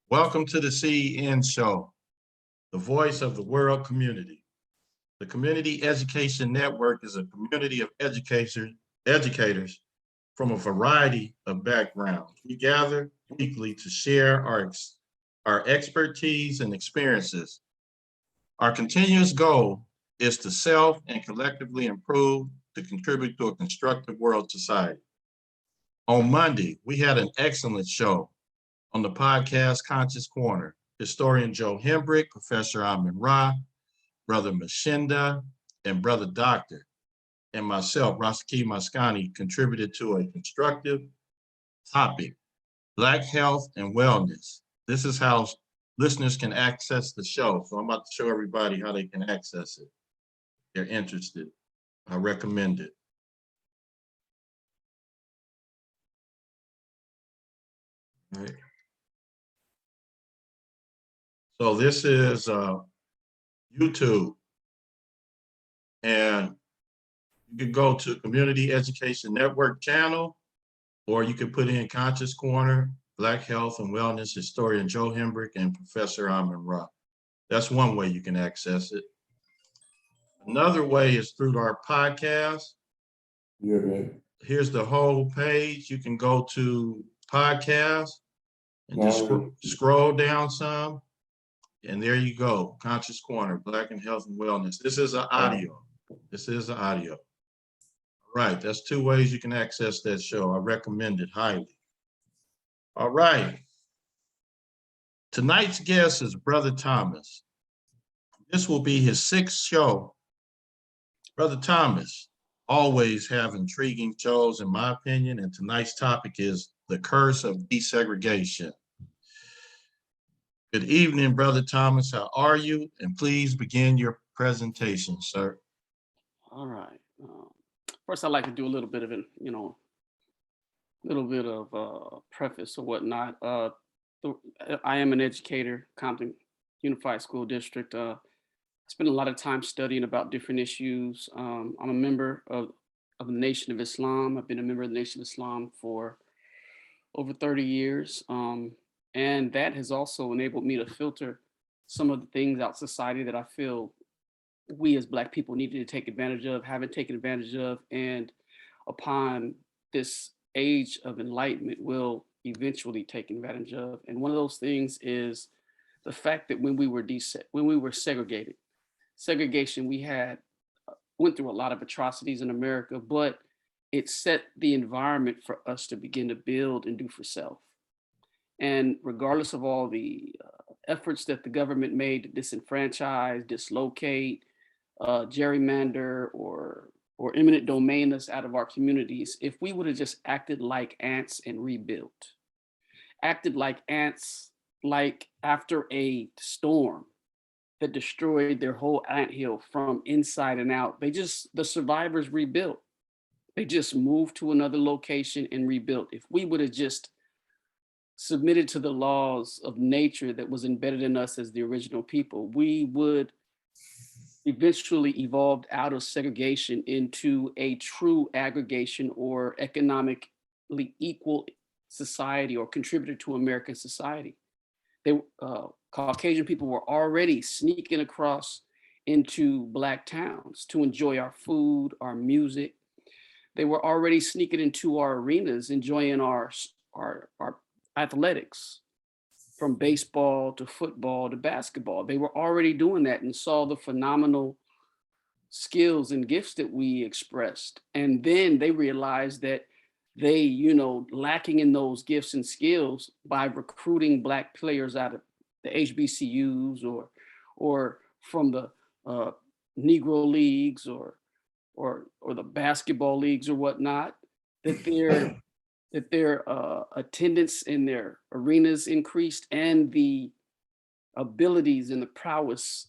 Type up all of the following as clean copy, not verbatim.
Welcome to the CEN show, the voice of the world community. The Community Education Network is a community of educators from a variety of backgrounds. We gather weekly to share our expertise and experiences. Our continuous goal is to self and collectively improve to contribute to a constructive world society. On Monday, we had an excellent show on the podcast Conscious Corner. Historian Joe Hembrick, Professor Amin Ra, Brother Mashinda, and Brother Doctor, and myself, Rasaki Maskani, contributed to a constructive topic, Black health and wellness. This is how listeners can access the show. So I'm about to show everybody how they can access it. If they're interested. I recommend it. All right. So this is YouTube, and you can go to Community Education Network channel, or you can put in Conscious Corner, Black Health and Wellness, Historian Joe Hembrick, and Professor Amin Ra. That's one way you can access it. Another way is through our podcast. Yeah, man. Here's the whole page. You can go to podcast and just scroll down some. And there you go, Conscious Corner, Black and Health and Wellness. This is an audio. This is the audio. All right, that's two ways you can access that show. I recommend it highly. All right. Tonight's guest is Brother Thomas. This will be his sixth show. Brother Thomas always have intriguing shows, in my opinion, and tonight's topic is the curse of desegregation. Good evening, Brother Thomas. How are you? And please begin your presentation, sir. All right. First, I'd like to do a little bit of preface or whatnot. I am an educator, Compton Unified School District. I spend a lot of time studying about different issues. I'm a member of the Nation of Islam. I've been a member of the Nation of Islam for over 30 years. And that has also enabled me to filter some of the things out society that I feel we as Black people needed to take advantage of, haven't taken advantage of, and upon this age of enlightenment will eventually take advantage of. And one of those things is the fact that when we were segregation, we went through a lot of atrocities in America, but it set the environment for us to begin to build and do for self. And regardless of all the efforts that the government made to disenfranchise, dislocate, gerrymander, or eminent domain us out of our communities, if we would have just acted like ants and rebuilt, acted like ants, like after a storm that destroyed their whole anthill from inside and out, the survivors rebuilt. They just moved to another location and rebuilt. If we would have just submitted to the laws of nature that was embedded in us as the original people, we would eventually evolved out of segregation into a true aggregation or economically equal society, or contributor to American society. Caucasian people were already sneaking across into Black towns to enjoy our food, our music. They were already sneaking into our arenas, enjoying our athletics, from baseball to football to basketball. They were already doing that and saw the phenomenal skills and gifts that we expressed. And then they realized that they, lacking in those gifts and skills by recruiting Black players out of the HBCUs or from the Negro leagues or the basketball leagues or whatnot, that their attendance in their arenas increased, and the abilities and the prowess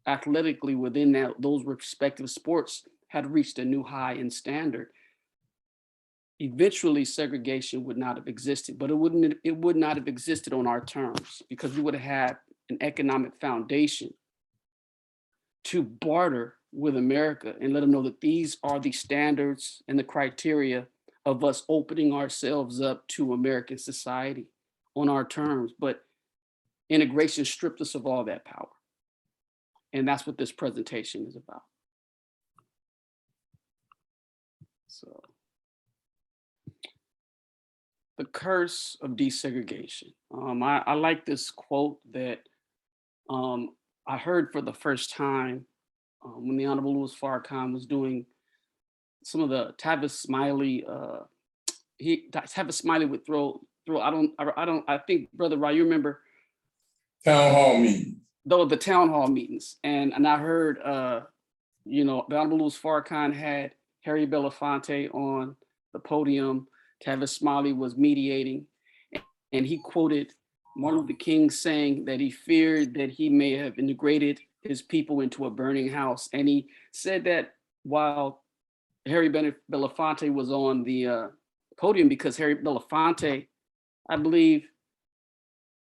athletically within those respective sports had reached a new high in standard. Eventually, segregation would not have existed, but it would not have existed on our terms, because we would have had an economic foundation to barter with America and let them know that these are the standards and the criteria of us opening ourselves up to American society on our terms. But integration stripped us of all that power. And that's what this presentation is about. So, the curse of desegregation. I like this quote that I heard for the first time when the Honorable Louis Farrakhan was doing some of the Tavis Smiley. Tavis Smiley would throw. I think, Brother Ra, you remember Town hall meeting. though the town hall meetings, and I heard the Honorable Louis Farrakhan had Harry Belafonte on the podium. Tavis Smiley was mediating, and he quoted Martin Luther King saying that he feared that he may have integrated his people into a burning house. And he said that while Harry Belafonte was on the podium, because Harry Belafonte, Harry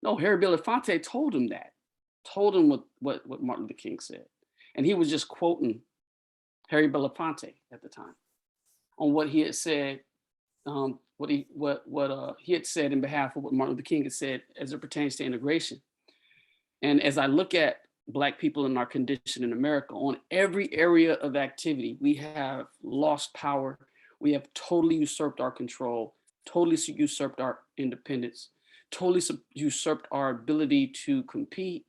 Belafonte told him what Martin Luther King said. And he was just quoting Harry Belafonte at the time on what he had said, what he had said in behalf of what Martin Luther King had said as it pertains to integration. And as I look at Black people in our condition in America, on every area of activity, we have lost power. We have totally usurped our control, totally usurped our independence, totally usurped our ability to compete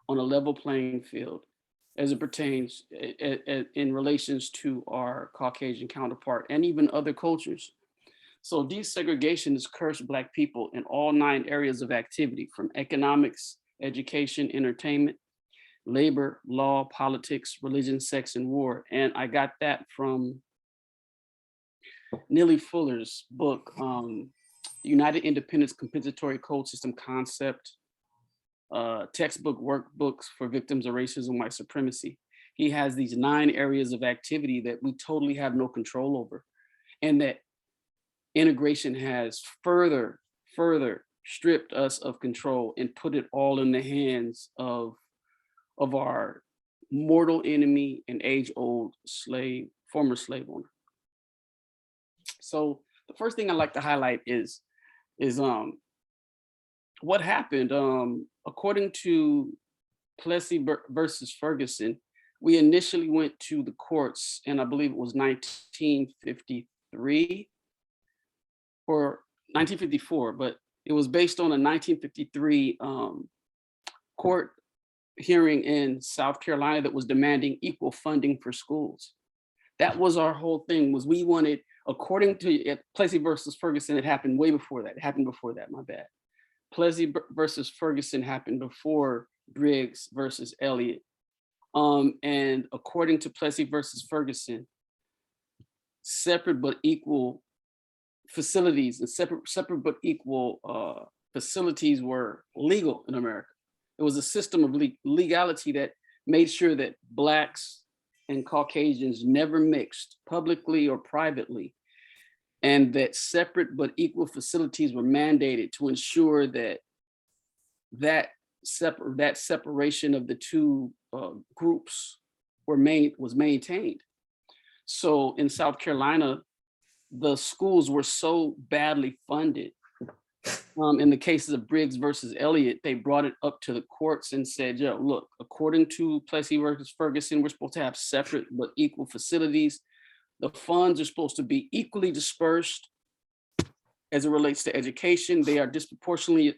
on a level playing field as it pertains in relations to our Caucasian counterpart and even other cultures. So desegregation has cursed Black people in all 9 areas of activity, from economics, education, entertainment, labor, law, politics, religion, sex, and war. And I got that from Neely Fuller's book, United Independence Compensatory Code System Concept, textbook workbooks for victims of racism and white supremacy. He has these 9 areas of activity that we totally have no control over, and that integration has further stripped us of control and put it all in the hands of our mortal enemy and age-old former slave owner. So the first thing I'd like to highlight is what happened. According to Plessy versus Ferguson, we initially went to the courts, and I believe it was 1953 or 1954, but it was based on a 1953 court hearing in South Carolina that was demanding equal funding for schools. That was our whole thing, was we wanted, according to Plessy versus Ferguson, it happened way before that. It happened before that, my bad. Plessy versus Ferguson happened before Briggs versus Elliott. And according to Plessy versus Ferguson, separate but equal facilities and separate but equal facilities were legal in America. It was a system of legality that made sure that Blacks and Caucasians never mixed publicly or privately, and that separate but equal facilities were mandated to ensure that separation of the two groups was maintained. So in South Carolina, the schools were so badly funded. In the cases of Briggs versus Elliott, they brought it up to the courts and said, yo, look, according to Plessy versus Ferguson, we're supposed to have separate but equal facilities. The funds are supposed to be equally dispersed as it relates to education. They are disproportionately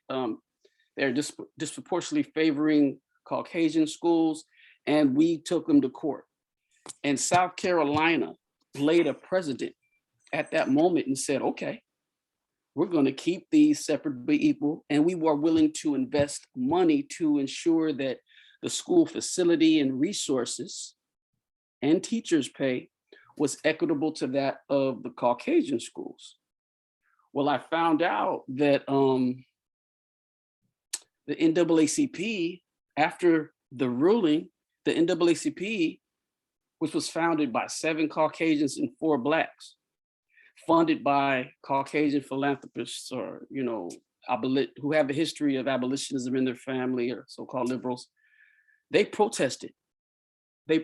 favoring Caucasian schools, and we took them to court. And South Carolina laid a precedent at that moment and said, okay, we're going to keep these separate but equal, and we were willing to invest money to ensure that the school facility and resources and teachers' pay was equitable to that of the Caucasian schools. Well, I found out that the NAACP, after the ruling, the NAACP, which was founded by 7 Caucasians and 4 Blacks, funded by Caucasian philanthropists or, who have a history of abolitionism in their family, or so-called liberals, they protested. They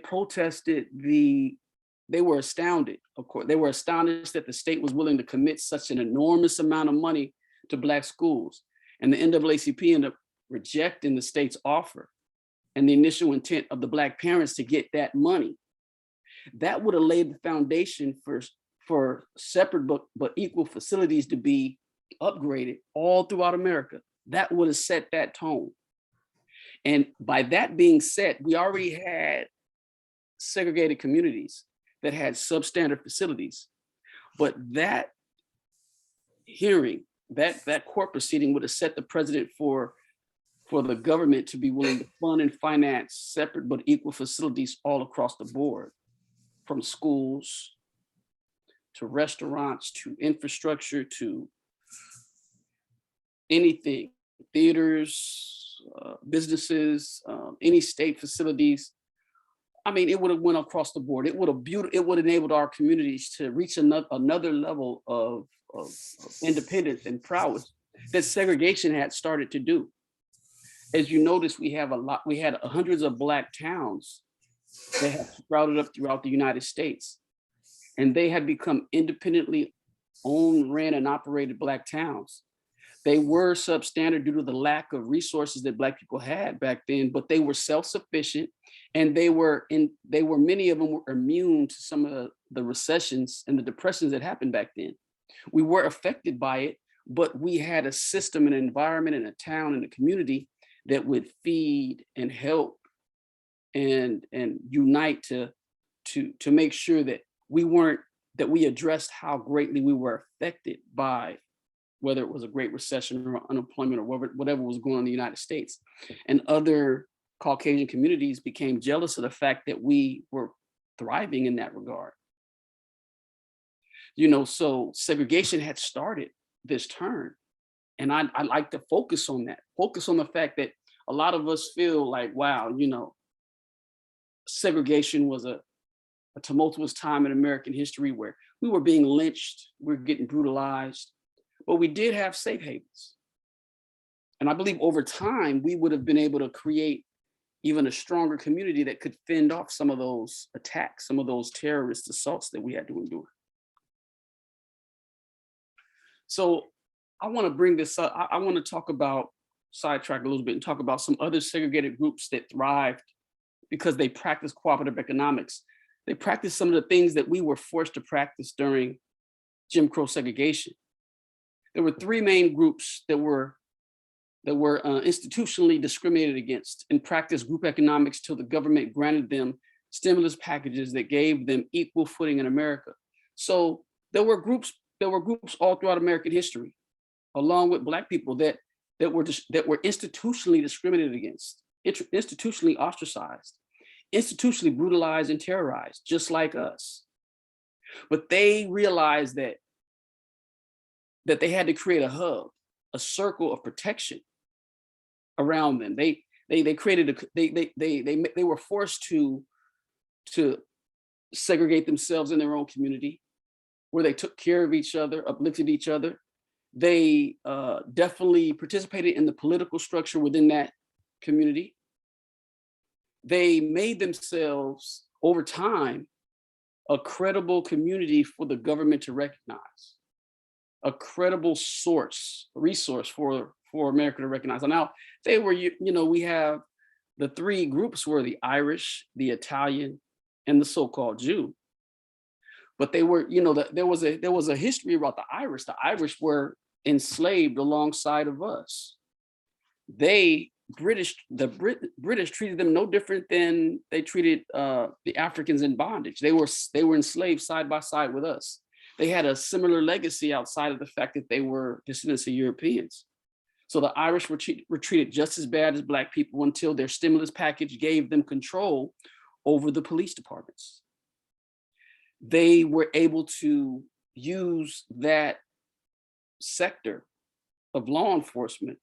were astounded, of course. They were astonished that the state was willing to commit such an enormous amount of money to Black schools. And the NAACP ended up rejecting the state's offer and the initial intent of the Black parents to get that money, that would have laid the foundation for separate but equal facilities to be upgraded all throughout America. That would have set that tone. And by that being said, we already had segregated communities that had substandard facilities, but that hearing, that court proceeding would have set the precedent for the government to be willing to fund and finance separate but equal facilities all across the board, from schools to restaurants to infrastructure to anything, theaters, businesses, any state facilities. I mean, it would have went across the board. It would have enabled our communities to reach another level of independence and prowess that segregation had started to do. As you notice, we had hundreds of Black towns that have sprouted up throughout the United States, and they had become independently owned, ran, and operated Black towns. They were substandard due to the lack of resources that Black people had back then, but they were self-sufficient, and many of them were immune to some of the recessions and the depressions that happened back then. We were affected by it, but we had a system, an environment, and a town, and a community that would feed and help and unite to make sure that we addressed how greatly we were affected by whether it was a great recession or unemployment or whatever was going on in the United States. And other Caucasian communities became jealous of the fact that we were thriving in that regard. So segregation had started this turn. And I like to focus on that, focus on the fact that a lot of us feel like, wow, segregation was a tumultuous time in American history where we were being lynched, we were getting brutalized, but we did have safe havens. And I believe over time, we would have been able to create even a stronger community that could fend off some of those attacks, some of those terrorist assaults that we had to endure. So I want to bring this up. I want to talk about, sidetrack a little bit and talk about some other segregated groups that thrived because they practice cooperative economics. They practice some of the things that we were forced to practice during Jim Crow segregation. There were three main groups that were institutionally discriminated against and practiced group economics till the government granted them stimulus packages that gave them equal footing in America. So there were groups all throughout American history, along with Black people that were institutionally discriminated against, institutionally ostracized, institutionally brutalized and terrorized, just like us. But they realized that they had to create a hub, a circle of protection around them. They were forced to segregate themselves in their own community, where they took care of each other, uplifted each other. They definitely participated in the political structure within that community. They made themselves, over time, a credible community for the government to recognize, a credible resource for America to recognize. And now they were, we have the three groups were the Irish, the Italian, and the so-called Jew. But they were, there was a history about the Irish. The Irish were enslaved alongside of us. The British treated them no different than they treated the Africans in bondage. They were enslaved side by side with us. They had a similar legacy outside of the fact that they were descendants of Europeans. So the Irish were treated just as bad as Black people until their stimulus package gave them control over the police departments. They were able to use that sector of law enforcement,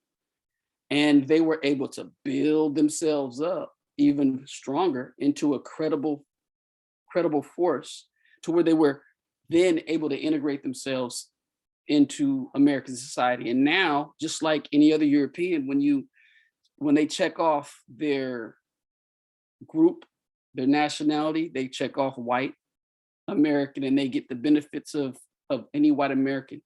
and they were able to build themselves up even stronger into a credible force, to where they were then able to integrate themselves into American society. And now, just like any other European, when they check off their group, their nationality, they check off white American, and they get the benefits of any white American.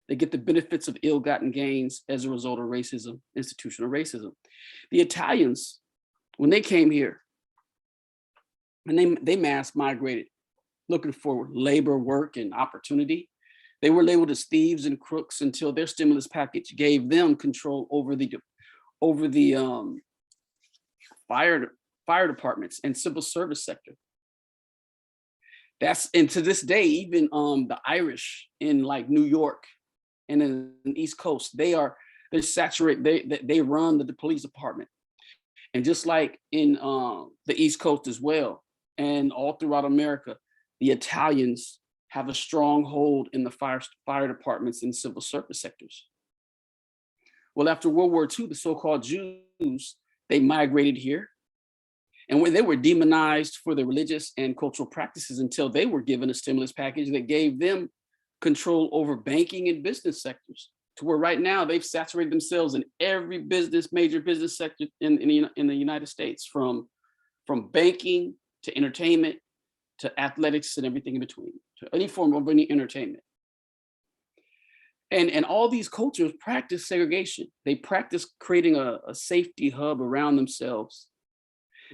They get the benefits of ill-gotten gains as a result of racism, institutional racism. The Italians, when they came here, and they mass migrated, looking for labor, work, and opportunity. They were labeled as thieves and crooks until their stimulus package gave them control over the fire departments and civil service sector. And to this day, even the Irish in like New York and in the East Coast, they're saturated. They run the police department, and just like in the East Coast as well, and all throughout America, the Italians have a strong hold in the fire departments and civil service sectors. Well, after World War II, the so-called Jews, they migrated here, and when they were demonized for their religious and cultural practices until they were given a stimulus package that gave them control over banking and business sectors, to where right now they've saturated themselves in every major business sector in the United States, from banking to entertainment to athletics and everything in between, to any form of any entertainment. And all these cultures practice segregation. They practice creating a safety hub around themselves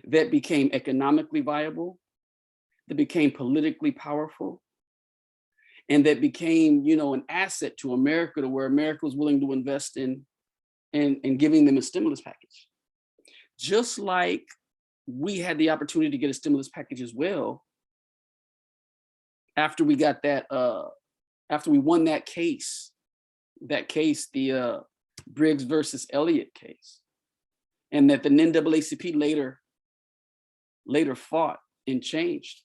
that became economically viable, that became politically powerful, and that became, an asset to America, to where America was willing to invest in and giving them a stimulus package. Just like we had the opportunity to get a stimulus package as well, after we got that, after we won that case, the Briggs versus Elliott case, and that the NAACP later fought and changed.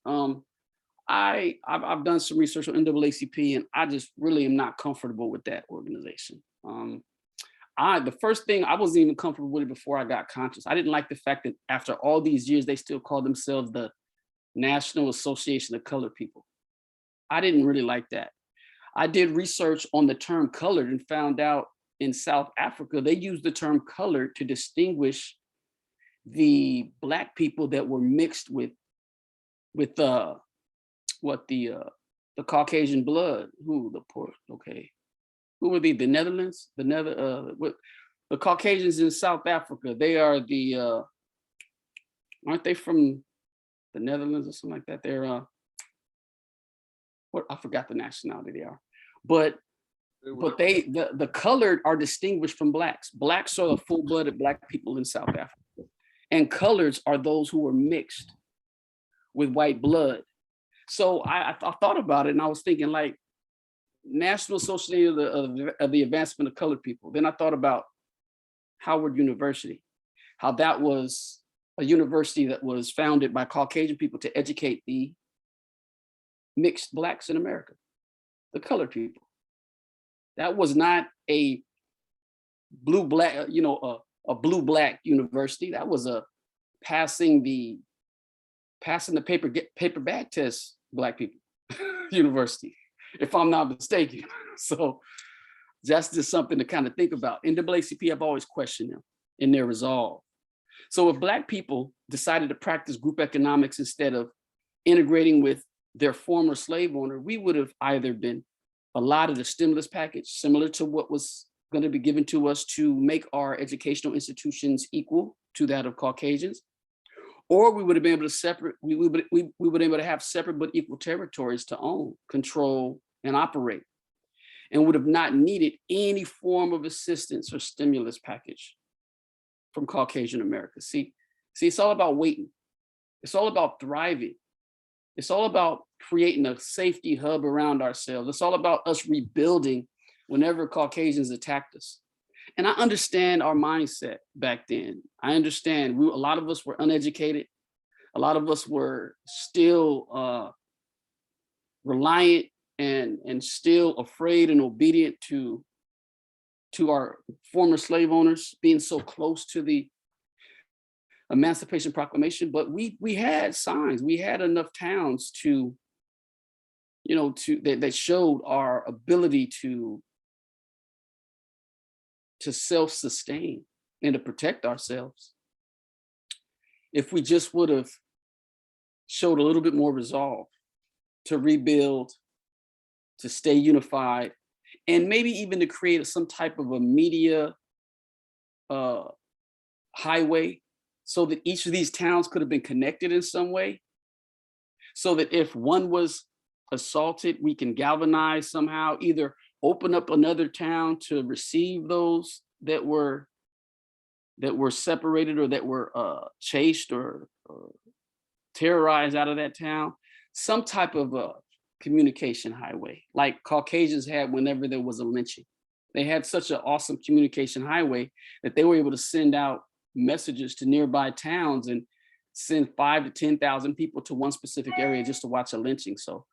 I've done some research on NAACP, and I just really am not comfortable with that organization. The first thing, I wasn't even comfortable with it before I got conscious. I didn't like the fact that after all these years, they still call themselves the National Association of Colored People. I didn't really like that. I did research on the term colored and found out in South Africa, they used the term colored to distinguish the Black people that were mixed with the Caucasian blood. Who were the Netherlands? The Caucasians in South Africa, they are aren't they from the Netherlands or something like that? They're I forgot the nationality they are, but the colored are distinguished from Blacks. Blacks are the full-blooded Black people in South Africa, and coloreds are those who were mixed with white blood. So I thought about it, and I was thinking, like, National Association of the Advancement of Colored People. Then I thought about Howard University, how that was a university that was founded by Caucasian people to educate the mixed Blacks in America, the colored people. That was not a blue-black, a blue-black university. That was a passing the paper bag test Black people university, if I'm not mistaken. So that's just something to kind of think about. NAACP, I've always questioned them in their resolve. So if Black people decided to practice group economics instead of integrating with their former slave owner, we would have either been allotted a stimulus package similar to what was going to be given to us to make our educational institutions equal to that of Caucasians, or we would have been able to we would have been able to have separate but equal territories to own, control, and operate, and would have not needed any form of assistance or stimulus package from Caucasian America. See, it's all about waiting. It's all about thriving. It's all about creating a safety hub around ourselves. It's all about us rebuilding whenever Caucasians attacked us. And I understand our mindset back then. I understand a lot of us were uneducated. A lot of us were still reliant and still afraid and obedient to our former slave owners, being so close to the Emancipation Proclamation. But we had signs. We had enough towns to that showed our ability to self-sustain and to protect ourselves. If we just would have showed a little bit more resolve to rebuild, to stay unified, and maybe even to create some type of a media highway so that each of these towns could have been connected in some way, so that if one was assaulted, we can galvanize somehow, either open up another town to receive those that were separated or that were chased or terrorized out of that town, some type of a communication highway, like Caucasians had whenever there was a lynching. They had such an awesome communication highway that they were able to send out messages to nearby towns and send 5,000 to 10,000 people to one specific area just to watch a lynching. So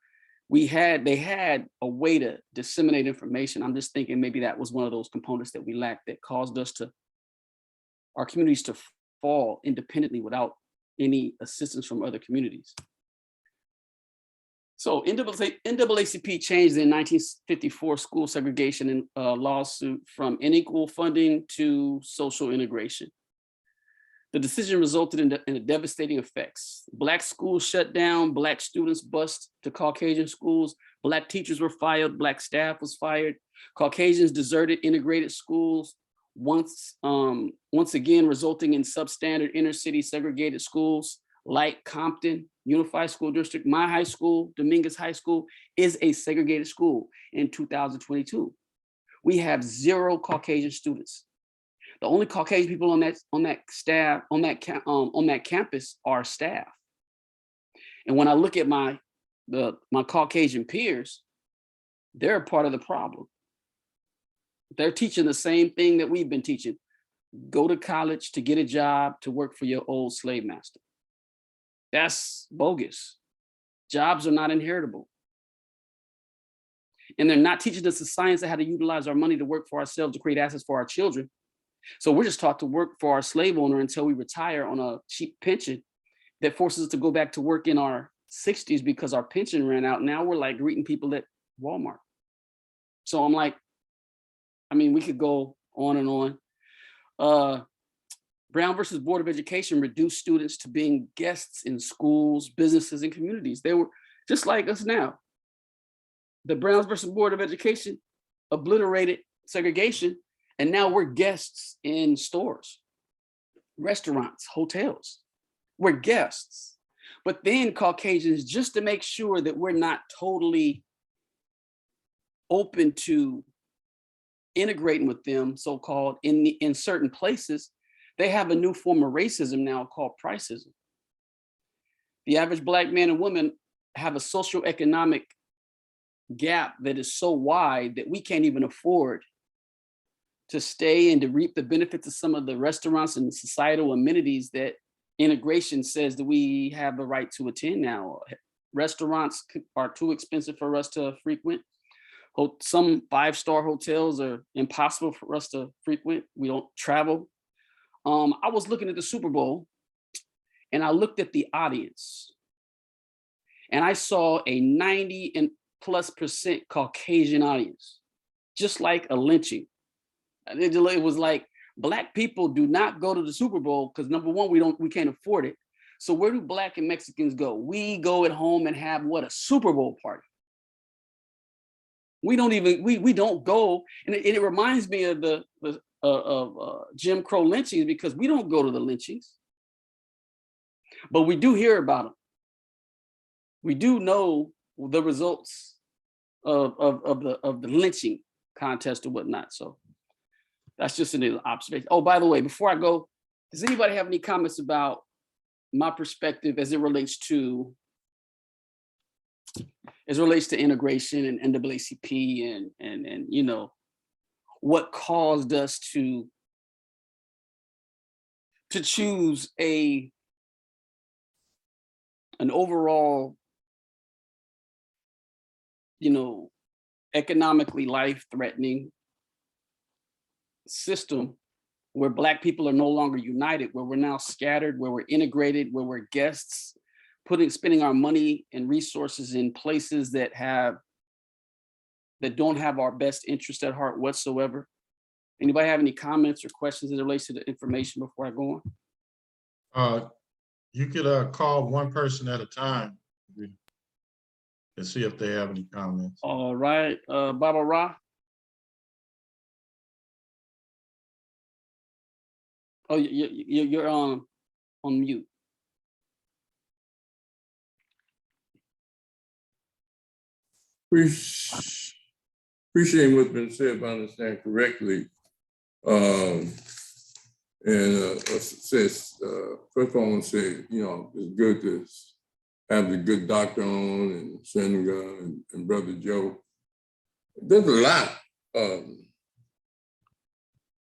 they had a way to disseminate information. I'm just thinking maybe that was one of those components that we lacked that caused our communities to fall independently without any assistance from other communities. So NAACP changed the 1954 school segregation and lawsuit from unequal funding to social integration. The decision resulted in devastating effects. Black schools shut down, Black students bused to Caucasian schools, Black teachers were fired, Black staff was fired, Caucasians deserted integrated schools, once again resulting in substandard inner city segregated schools like Compton Unified School District. My high school, Dominguez High School, is a segregated school in 2022. We have 0 Caucasian students. The only Caucasian people on that campus are staff. And when I look at my Caucasian peers, they're a part of the problem. They're teaching the same thing that we've been teaching. Go to college to get a job to work for your old slave master. That's bogus. Jobs are not inheritable. And they're not teaching us the science of how to utilize our money to work for ourselves, to create assets for our children. So we're just taught to work for our slave owner until we retire on a cheap pension that forces us to go back to work in our 60s because our pension ran out. Now we're like greeting people at Walmart. So I'm like, I mean, we could go on and on. Brown versus Board of Education reduced students to being guests in schools, businesses, and communities. They were just like us now. The Browns versus Board of Education obliterated segregation, and now we're guests in stores, restaurants, hotels. We're guests. But then Caucasians, just to make sure that we're not totally open to integrating with them, so-called, in certain places, they have a new form of racism now called priceism. The average Black man and woman have a socioeconomic gap that is so wide that we can't even afford to stay and to reap the benefits of some of the restaurants and societal amenities that integration says that we have the right to attend now. Restaurants are too expensive for us to frequent. Some 5-star hotels are impossible for us to frequent. We don't travel. I was looking at the Super Bowl and I looked at the audience and I saw a 90+ % Caucasian audience, just like a lynching. It was like, Black people do not go to the Super Bowl because number one, we can't afford it. So where do Black and Mexicans go? We go at home and have what, a Super Bowl party. We don't go, and it reminds me of the Jim Crow lynchings, because we don't go to the lynchings, but we do hear about them. We do know the results of the lynching contest or whatnot. So that's just an observation. Oh, by the way, before I go, does anybody have any comments about my perspective as it relates to integration and NAACP and you know, what caused us to choose an overall, you know, economically life-threatening system where Black people are no longer united, where we're now scattered, where we're integrated, where we're guests, spending our money and resources in places that don't have our best interest at heart whatsoever. Anybody have any comments or questions as it relates to the information before I go on? You could call one person at a time and see if they have any comments. All right, Baba Ra. Oh, you're on mute. Appreciate what's been said, if I understand correctly. Says, first of all, I want to say, it's good to have the good doctor on and Senator and Brother Joe. There's a lot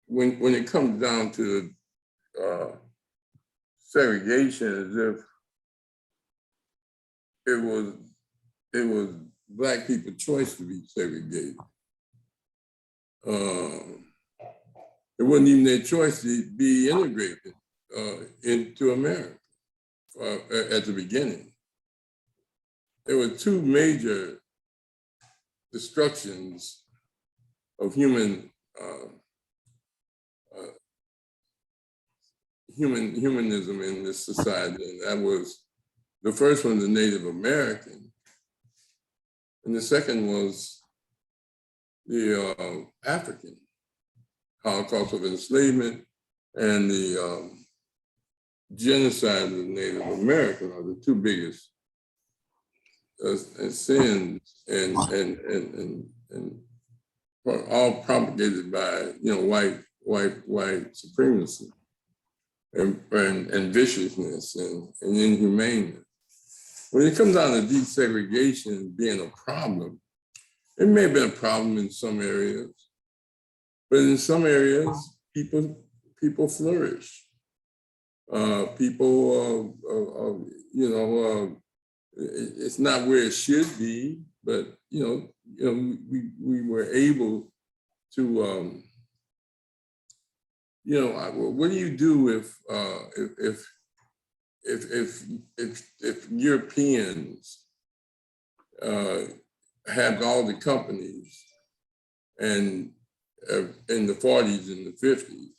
when it comes down to segregation, as if it was Black people's choice to be segregated. It wasn't even their choice to be integrated into America at the beginning. There were two major destructions of humanism in this society, and that was the first one, the Native American, and the second was the African. Holocaust of enslavement and the genocide of the Native American are the two biggest sins, and all propagated by white supremacy and viciousness and inhumaneness. When it comes down to desegregation being a problem, it may have been a problem in some areas. But in some areas, people flourish. It's not where it should be, but we were able to. What do you do if Europeans have all the companies and in the 40s and the 50s,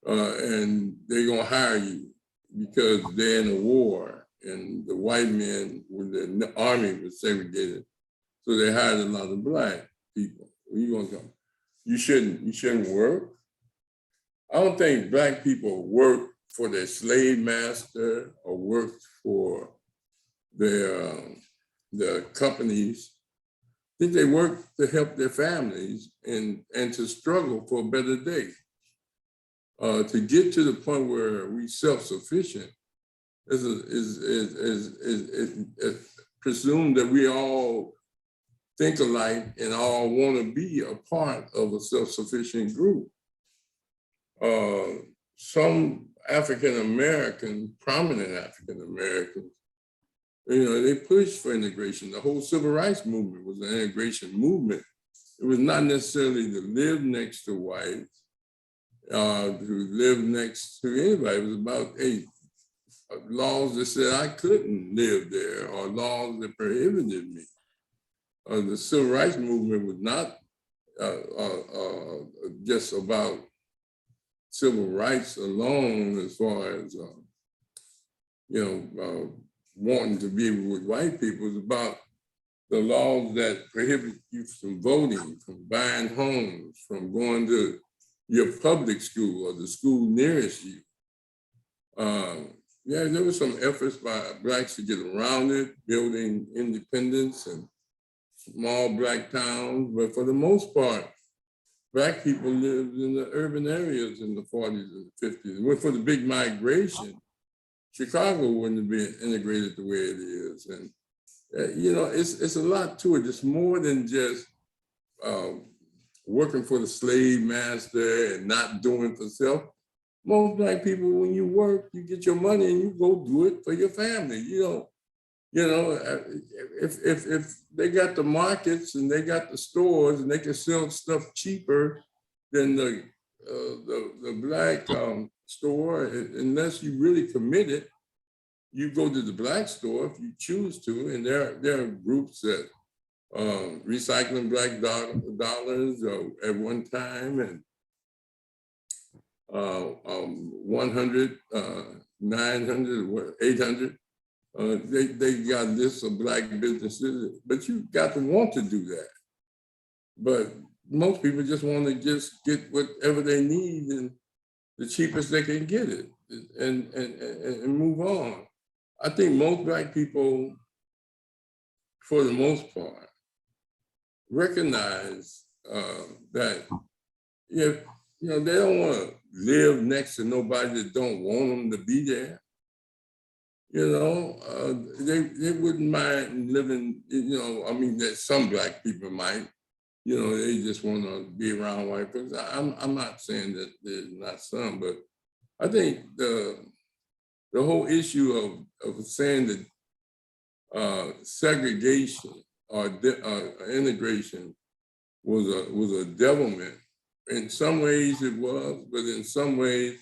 and they're gonna hire you because they're in a war and the white men, when the army was segregated, so they hired a lot of Black people. You gonna come? You shouldn't work. I don't think Black people work for their slave master or worked for their companies. I think they work to help their families and to struggle for a better day. To get to the point where we self-sufficient is presume that we all think alike and all want to be a part of a self-sufficient group. Some prominent African Americans, they pushed for integration. The whole civil rights movement was an integration movement. It was not necessarily to live next to whites, to live next to anybody. It was about laws that said I couldn't live there or laws that prohibited me. The civil rights movement was not just about civil rights alone, as far as wanting to be with white people. It's about the laws that prohibit you from voting, from buying homes, from going to your public school or the school nearest you. There were some efforts by Blacks to get around it, building independence and small Black towns, but for the most part, Black people lived in the urban areas in the 40s and 50s. Went for the big migration, Chicago wouldn't have been integrated the way it is. And, it's a lot to it. It's more than just working for the slave master and not doing for self. Most Black people, when you work, you get your money and you go do it for your family. If they got the markets and they got the stores and they can sell stuff cheaper than the Black store, unless you really committed, you go to the Black store if you choose to, and there are groups that recycling Black dollars at one time, and 100, 900, 800. They got lists of Black businesses, but you got to want to do that. But most people just want to just get whatever they need, and the cheapest they can get it and move on. I think most Black people, for the most part, recognize that if they don't want to live next to nobody that don't want them to be there. They wouldn't mind living. I mean, that some Black people might. They just want to be around white folks. I'm not saying that there's not some, but I think the whole issue of saying that segregation or integration was a devilment. In some ways it was, but in some ways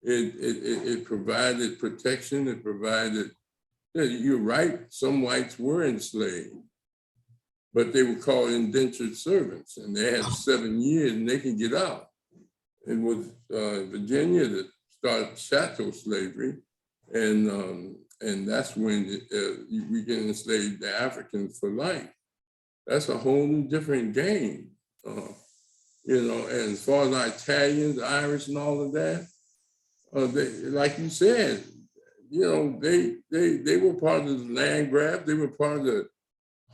it provided protection. It provided, you're right, some whites were enslaved, but they were called indentured servants, and they had 7 years and they could get out. It was Virginia that started chattel slavery, and that's when we can enslave the Africans for life. That's a whole new different game. And as far as our Italians, Irish, and all of that, they, like you said, they were part of the land grab. They were part of the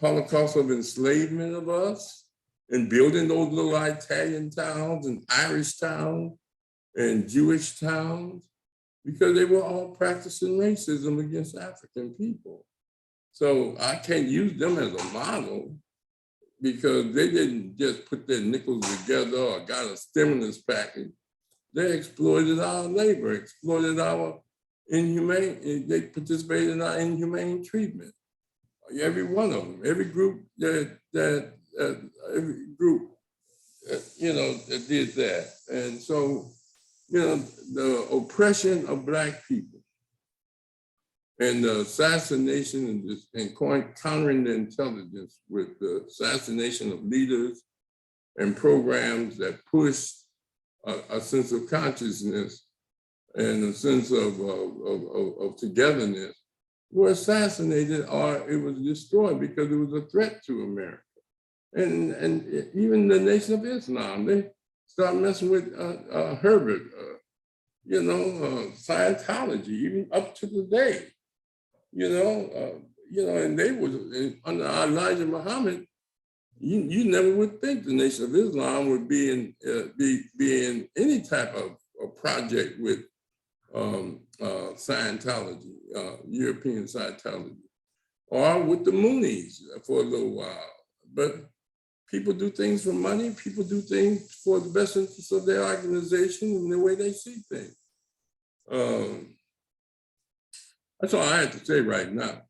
Holocaust of enslavement of us and building those little Italian towns and Irish towns and Jewish towns, because they were all practicing racism against African people. So I can't use them as a model, because they didn't just put their nickels together or got a stimulus package. They exploited our labor, exploited our they participated in our inhumane treatment. Every one of them, every group that did that. And so, the oppression of Black people and the assassination and countering the intelligence with the assassination of leaders and programs that push a sense of consciousness and a sense of togetherness were assassinated, or it was destroyed because it was a threat to America. And even the Nation of Islam, they started messing with Herbert, Scientology, even up to today. And they was under Elijah Muhammad. You never would think the Nation of Islam would be in any type of project with Scientology, European Scientology, or with the Moonies for a little while. But people do things for money. People do things for the best interest of their organization and the way they see things. That's all I have to say right now.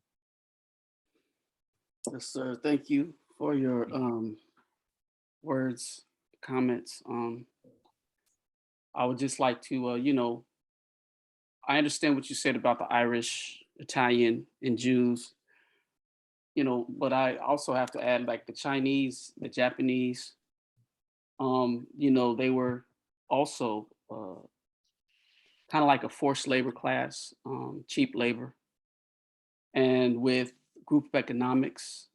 Yes, sir. Thank you for your words, comments. I would just like to, I understand what you said about the Irish, Italian, and Jews, but I also have to add, like, the Chinese, the Japanese, they were also kind of like a forced labor class, cheap labor. And with group economics,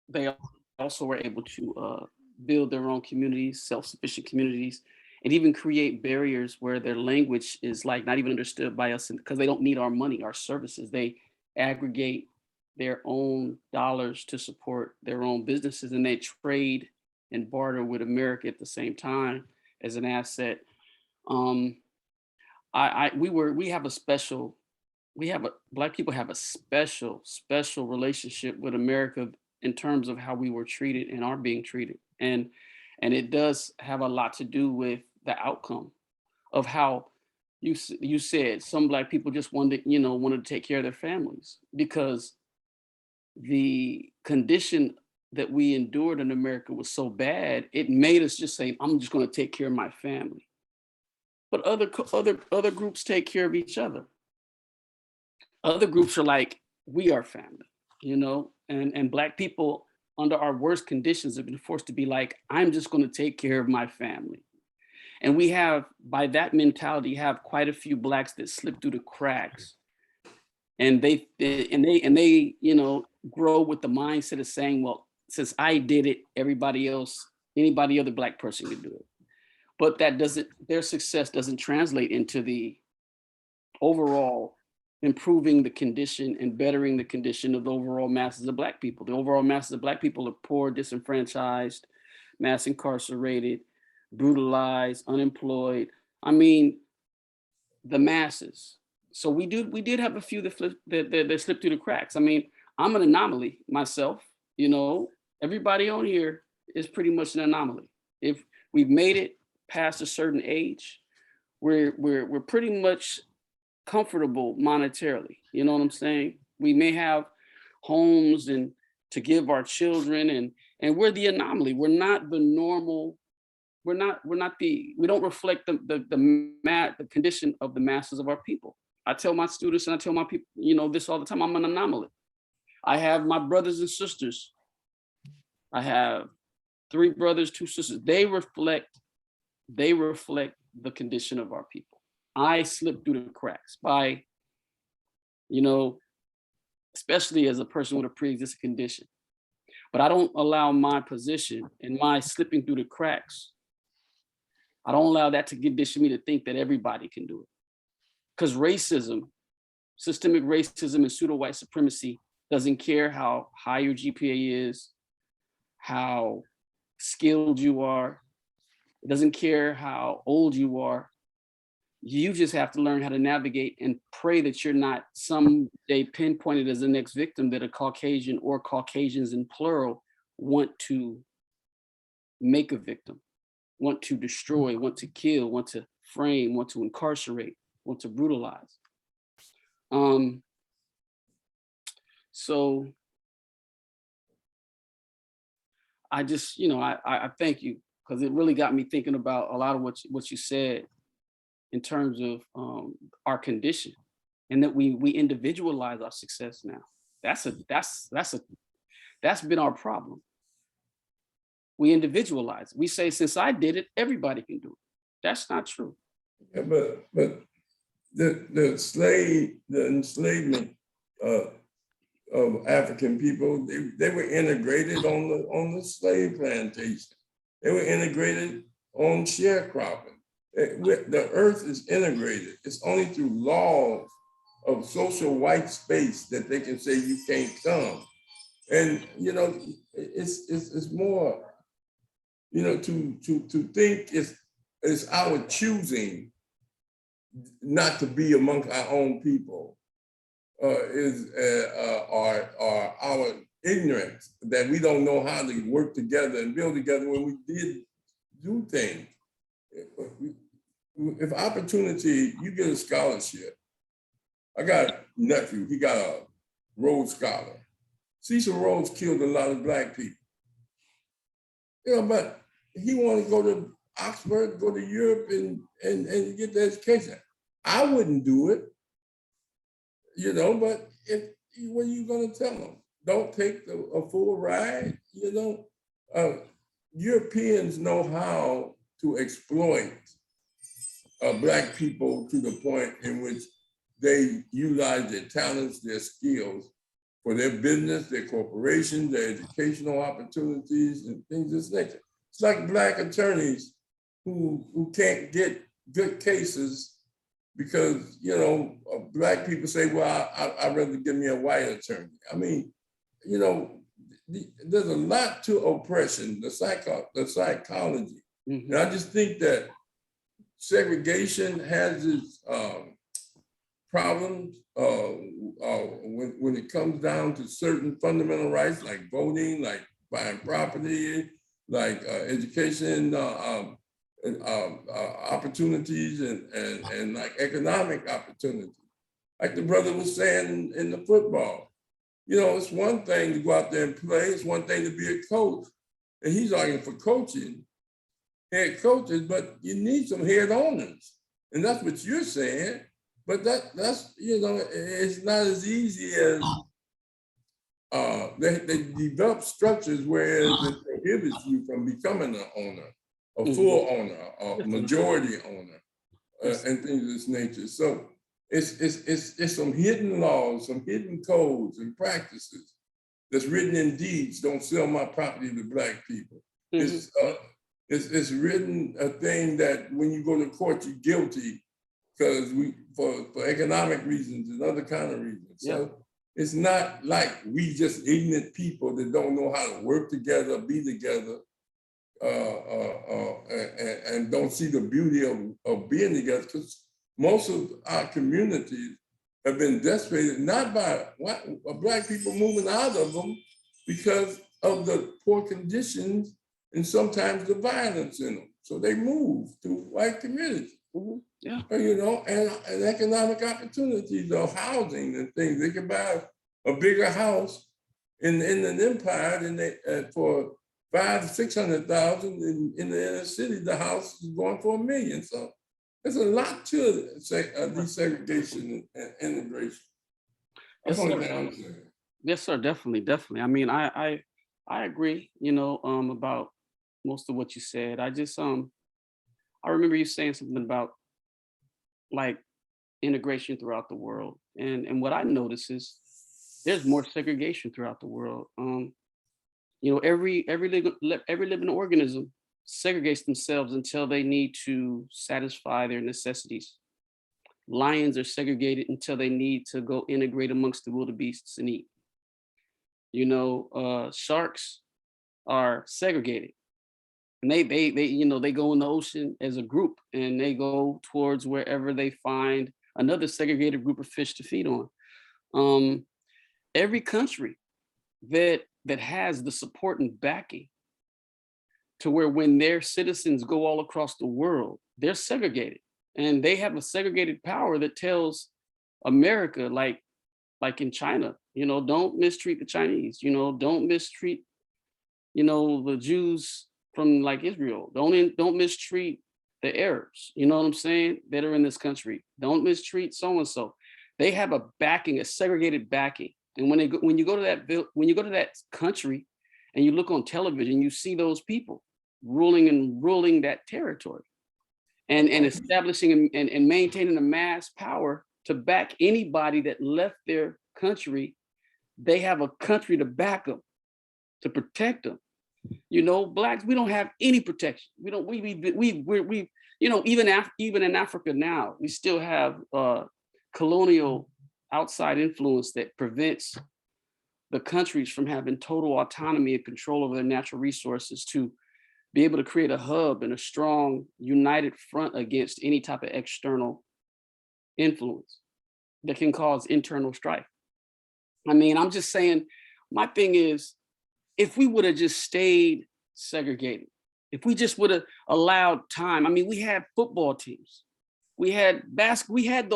they also were able to build their own communities, self-sufficient communities, and even create barriers where their language is like not even understood by us, because they don't need our money, our services. They aggregate their own dollars to support their own businesses, and they trade and barter with America at the same time as an asset. Black people have a special relationship with America in terms of how we were treated and are being treated. And it does have a lot to do with the outcome of how you said some Black people just wanted to take care of their families, because the condition that we endured in America was so bad, it made us just say, I'm just going to take care of my family. But other groups take care of each other. Other groups are like, we are family, and Black people under our worst conditions have been forced to be like, I'm just going to take care of my family. And we have, by that mentality, have quite a few Blacks that slip through the cracks. And they grow with the mindset of saying, well, since I did it, anybody other Black person can do it. but their success doesn't translate into the overall improving the condition and bettering the condition of the overall masses of Black people. The overall masses of Black people are poor, disenfranchised, mass incarcerated, brutalized, unemployed. I mean, the masses. So we did have a few that slipped through the cracks. I mean, I'm an anomaly myself. You know, everybody on here is pretty much an anomaly. If we've made it past a certain age, we're pretty much comfortable monetarily. You know what I'm saying? We may have homes and to give our children, and we're the anomaly. We're not the normal. We don't reflect the condition of the masses of our people. I tell my students and I tell my people, you know, this all the time. I'm an anomaly. I have my brothers and sisters. I have 3 brothers, 2 sisters. They reflect the condition of our people. I slip through the cracks by, you know, especially as a person with a pre-existing condition. But I don't allow my position and my slipping through the cracks, I don't allow that to condition me to think that everybody can do it. Because racism, systemic racism and pseudo-white supremacy doesn't care how high your GPA is, how skilled you are. It doesn't care how old you are. You just have to learn how to navigate and pray that you're not someday pinpointed as the next victim that a Caucasian or Caucasians in plural want to make a victim, want to destroy, want to kill, want to frame, want to incarcerate, want to brutalize. So I just, you know, I thank you, because it really got me thinking about a lot of what you said in terms of our condition, and that we individualize our success now. That's been our problem. We individualize. We say, since I did it, everybody can do it. That's not true. Yeah, but the enslavement of African people, they were integrated on the slave plantation. They were integrated on sharecropping. The earth is integrated. It's only through laws of social white space that they can say you can't come. And you know, it's more, you know, to think it's our choosing not to be among our own people, or our ignorance that we don't know how to work together and build together when we did do things. If opportunity, you get a scholarship. I got a nephew, he got a Rhodes Scholar. Cecil Rhodes killed a lot of Black people. You know, but he wanted to go to Oxford, go to Europe and get the education. I wouldn't do it, you know, but what are you gonna tell them? Don't take a full ride, you know? Europeans know how to exploit Black people to the point in which they utilize their talents, their skills for their business, their corporations, their educational opportunities and things of this nature. It's like Black attorneys who can't get good cases because, you know, Black people say, well, I'd rather give me a white attorney. I mean, you know, there's a lot to oppression, the psychology. Mm-hmm. And I just think that segregation has its problems when it comes down to certain fundamental rights like voting, like buying property, like education opportunities and like economic opportunities. Like the brother was saying in the football, you know, it's one thing to go out there and play, it's one thing to be a coach. And he's arguing for coaching, head coaches, but you need some head owners. And that's what you're saying. But that's, you know, it's not as easy as they develop structures whereas it prohibits you from becoming an owner, a full owner, a majority owner, and things of this nature. So it's some hidden laws, some hidden codes and practices that's written in deeds. Don't sell my property to Black people. Mm-hmm. it's written a thing that when you go to court, you're guilty because for economic reasons and other kind of reasons. Yeah. So it's not like we just ignorant people that don't know how to work together, be together, and don't see the beauty of being together. Because most of our communities have been decimated not by Black people moving out of them because of the poor conditions and sometimes the violence in them. So they move to white communities. Yeah. You know, and economic opportunities of housing and things. They can buy a bigger house in an empire than they for $500,000-600,000 in the inner city. The house is going for $1 million. So there's a lot to desegregation and integration. Yes, That's sir. what I'm saying. Yes, sir. Definitely. I mean, I agree. You know, about most of what you said. I just I remember you saying something about like integration throughout the world, and what I notice is there's more segregation throughout the world. You know, every living organism segregates themselves until they need to satisfy their necessities. Lions are segregated until they need to go integrate amongst the wildebeests and eat. You know, sharks are segregated, and they you know, they go in the ocean as a group, and they go towards wherever they find another segregated group of fish to feed on. Every country that has the support and backing to where when their citizens go all across the world, they're segregated, and they have a segregated power that tells America, like in China, you know, don't mistreat the Chinese, you know, don't mistreat, you know, the Jews from like Israel, don't mistreat the Arabs, you know what I'm saying, that are in this country, don't mistreat so and so. They have a backing, a segregated backing. And when you go to that country and you look on television, you see those people ruling that territory and establishing and maintaining a mass power to back anybody that left their country. They have a country to back them, to protect them. You know, Blacks, we don't have any protection. We don't, we you know, even in Africa now, we still have colonial outside influence that prevents the countries from having total autonomy and control over their natural resources to be able to create a hub and a strong united front against any type of external influence that can cause internal strife. I mean, I'm just saying, my thing is, if we would have just stayed segregated, if we just would have allowed time, I mean, we had football teams, we had we had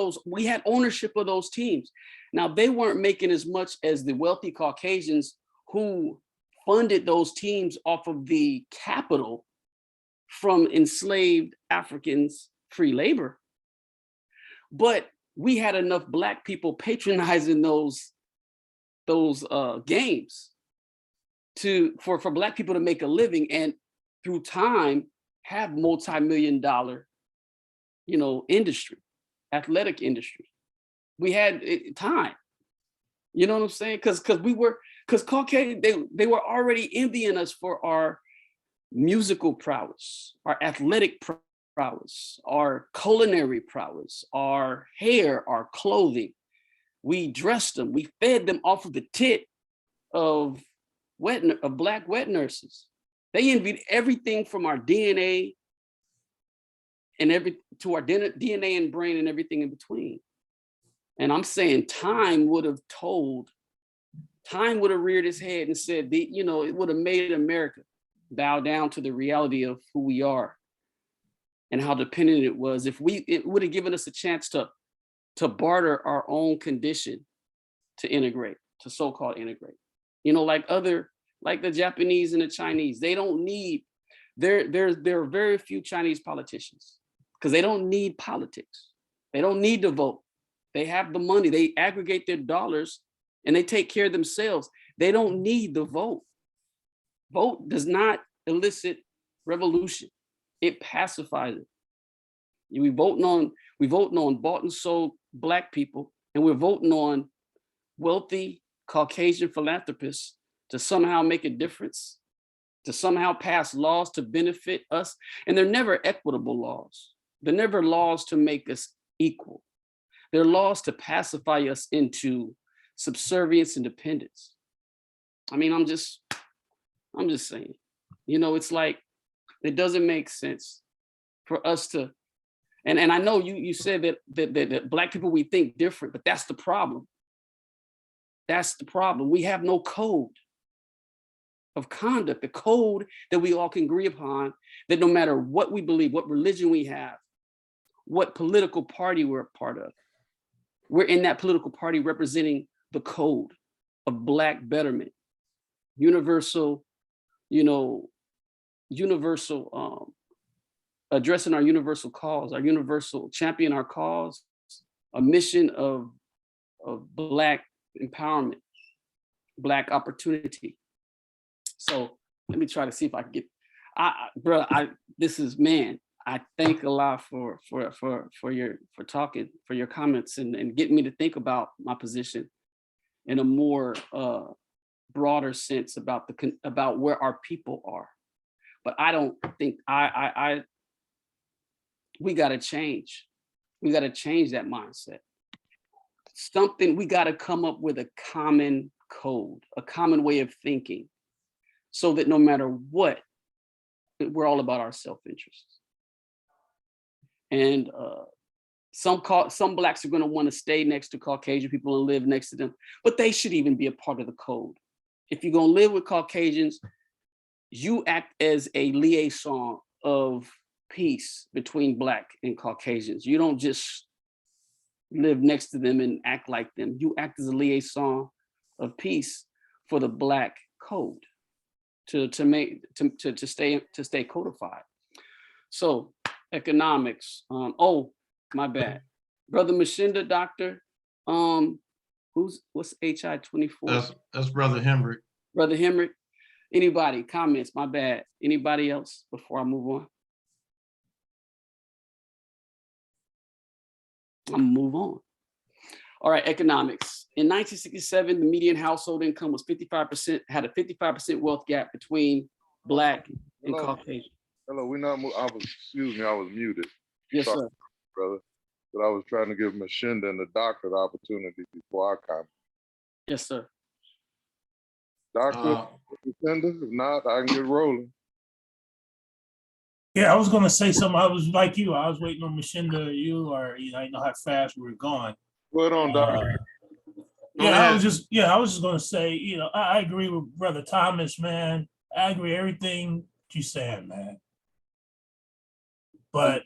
ownership of those teams. Now, they weren't making as much as the wealthy Caucasians who funded those teams off of the capital from enslaved Africans' free labor. But we had enough Black people patronizing those games for Black people to make a living, and through time have multi-million-dollar, you know, industry, athletic industry. We had time, you know what I'm saying? Because Caucasian, they were already envying us for our musical prowess, our athletic prowess, our culinary prowess, our hair, our clothing. We dressed them, we fed them off of the tit of Black wet nurses. They envied everything from our DNA and to our DNA and brain and everything in between. And I'm saying time would have reared its head and said, you know, it would have made America bow down to the reality of who we are and how dependent it was. It would have given us a chance to barter our own condition to integrate, to so-called integrate. You know, like the Japanese and the Chinese, they don't need, there are very few Chinese politicians because they don't need politics. They don't need to vote. They have the money, they aggregate their dollars and they take care of themselves. They don't need the vote. Vote does not elicit revolution. It pacifies it. We voting on bought and sold Black people, and we're voting on wealthy Caucasian philanthropists to somehow make a difference to somehow pass laws to benefit us. And they're never equitable laws. They're never laws to make us equal. They're laws to pacify us into subservience and dependence. I mean, I'm just saying, you know, it's like, it doesn't make sense for us to, and I know you said that Black people, we think different, but that's the problem. That's the problem. We have no code of conduct, the code that we all can agree upon, that no matter what we believe, what religion we have, what political party we're a part of, we're in that political party representing the code of Black betterment, universal, you know, universal, addressing our universal cause, our universal champion, our cause, a mission of Black empowerment, Black opportunity. So let me try to see if I can get, this is, man, I thank a lot for talking, for your comments and getting me to think about my position in a more broader sense about where our people are. But I don't think we got to change. We got to change that mindset. We got to come up with a common code, a common way of thinking, so that no matter what, we're all about our self-interest. And some Blacks are going to want to stay next to Caucasian people and live next to them, but they should even be a part of the code. If you're going to live with Caucasians, you act as a liaison of peace between Black and Caucasians. You don't just live next to them and act like them. You act as a liaison of peace for the Black code to stay codified. So economics. Oh, my bad, Brother Mashinda, Doctor. What's HI 24? That's Brother Hemrick. Brother Hemrick. Anybody, comments, my bad. Anybody else before I move on? I'm gonna move on. All right, economics. In 1967, the median household income was 55%, had a 55% wealth gap between Black and Caucasian. Hello, we're not, excuse me, I was muted. Yes, Sorry, sir. brother. But I was trying to give Mashinda and the doctor the opportunity before I comment. Yes, sir. Doctor, Mashinda, if not, I can get rolling. Yeah, I was gonna say something. I was like you. I was waiting on Mashinda or you, or I didn't know how fast we were going. Put on, doctor. I was just gonna say, I agree with Brother Thomas, man. I agree with everything you're saying, man. But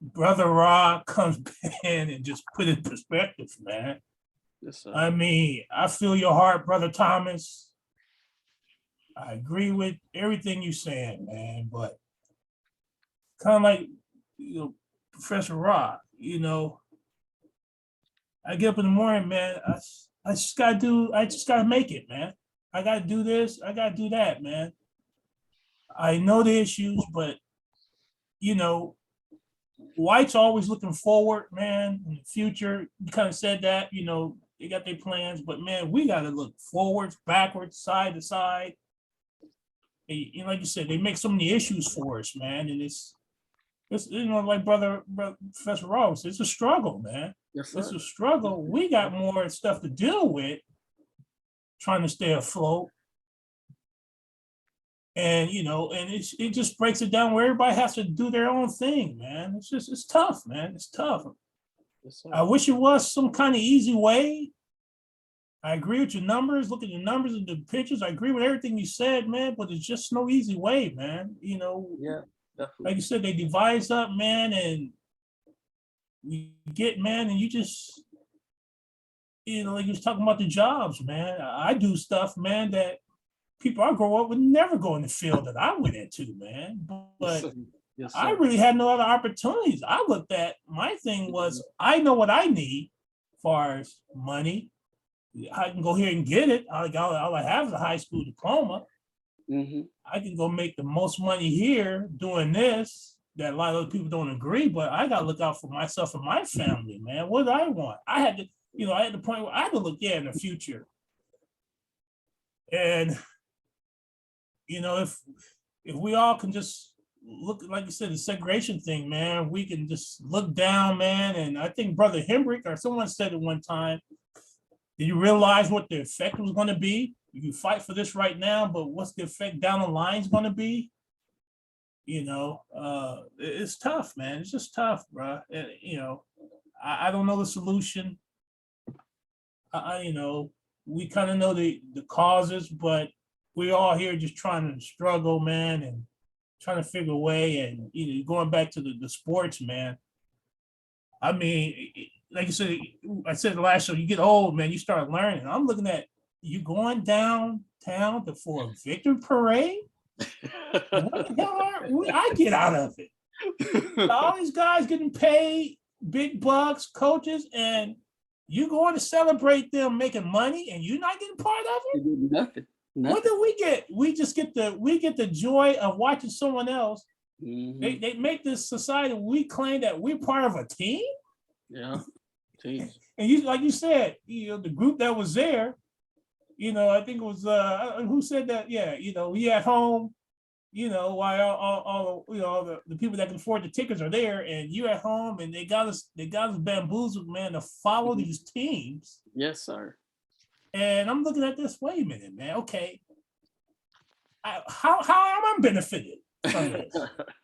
Brother Ra comes in and just put it in perspective, man. Yes, sir. I mean, I feel your heart, Brother Thomas. I agree with everything you're saying, man, but kind of like, Professor Ra, I get up in the morning, man, I just gotta make it, man. I gotta do this, I gotta do that, man. I know the issues, but, whites are always looking forward, man, in the future. You kind of said that, they got their plans, but man, we gotta look forwards, backwards, side to side. Like you said, they make so many issues for us, man, and it's like brother Professor Ross, it's a struggle, man. Yes, sir. It's a struggle. We got more stuff to deal with, trying to stay afloat. And it just breaks it down where everybody has to do their own thing, man. It's tough, man. It's tough. Yes, sir. I wish it was some kind of easy way. I agree with your numbers. Look at the numbers and the pictures. I agree with everything you said, man, but it's just no easy way, man. Yeah, definitely. Like you said, they devise up, man, and you get, man, and you just, like you was talking about the jobs, man. I do stuff, man, that people I grow up would never go in the field that I went into, man. But Yes, sir. I really had no other opportunities. I looked at, my thing was, I know what I need as far as money. I can go here and get it. All I have is a high school diploma. Mm-hmm. I can go make the most money here doing this that a lot of other people don't agree, but I got to look out for myself and my family, man. What do I want? I had to, I had the point where I had to look, in the future. And, if if we all can just look, like you said, the segregation thing, man, we can just look down, man. And I think Brother Hendrick or someone said it one time, did you realize what the effect was going to be? You fight for this right now, but what's the effect down the line is going to be? You know, it's tough, man. It's just tough, bro. You know, I don't know the solution. You know, we kind of know the causes, but we're all here just trying to struggle, man, and trying to figure a way. And you know, going back to the sports, man. I mean, like you said, I said the last show, you get old, man, you start learning. I'm looking at you going downtown for a victory parade. What the hell I get out of it? All these guys getting paid big bucks, coaches, and you going to celebrate them making money, and you're not getting part of it. Nothing. What do we get? We just get the joy of watching someone else. Mhm. They make this society. We claim that we're part of a team. Yeah. Jeez. And you, like you said, you know, the group that was there, you know, I think it was who said that? Yeah, you know, we at home, you know, while all you know, all the people that can afford the tickets are there, and you at home, and they got us bamboozled, man, to follow these teams. Yes, sir. And I'm looking at this. Wait a minute, man. Okay, how am I benefited from this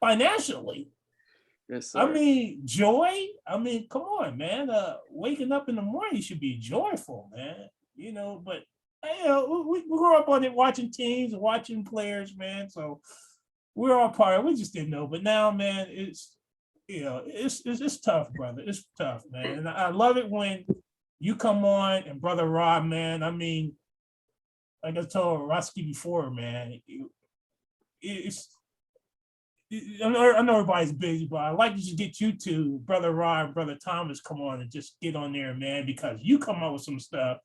financially? Yes, sir. I mean, joy. I mean, come on, man. Waking up in the morning should be joyful, man. You know, but you know, we grew up on it, watching teams, watching players, man. So we're all part of it. We just didn't know. But now, man, it's you know, it's tough, brother. It's tough, man. And I love it when you come on and Brother Rob, man. I mean, like I told Roski before, man, it's I know everybody's busy, but I like to just get you two, Brother Rod, Brother Thomas, come on and just get on there, man, because you come up with some stuff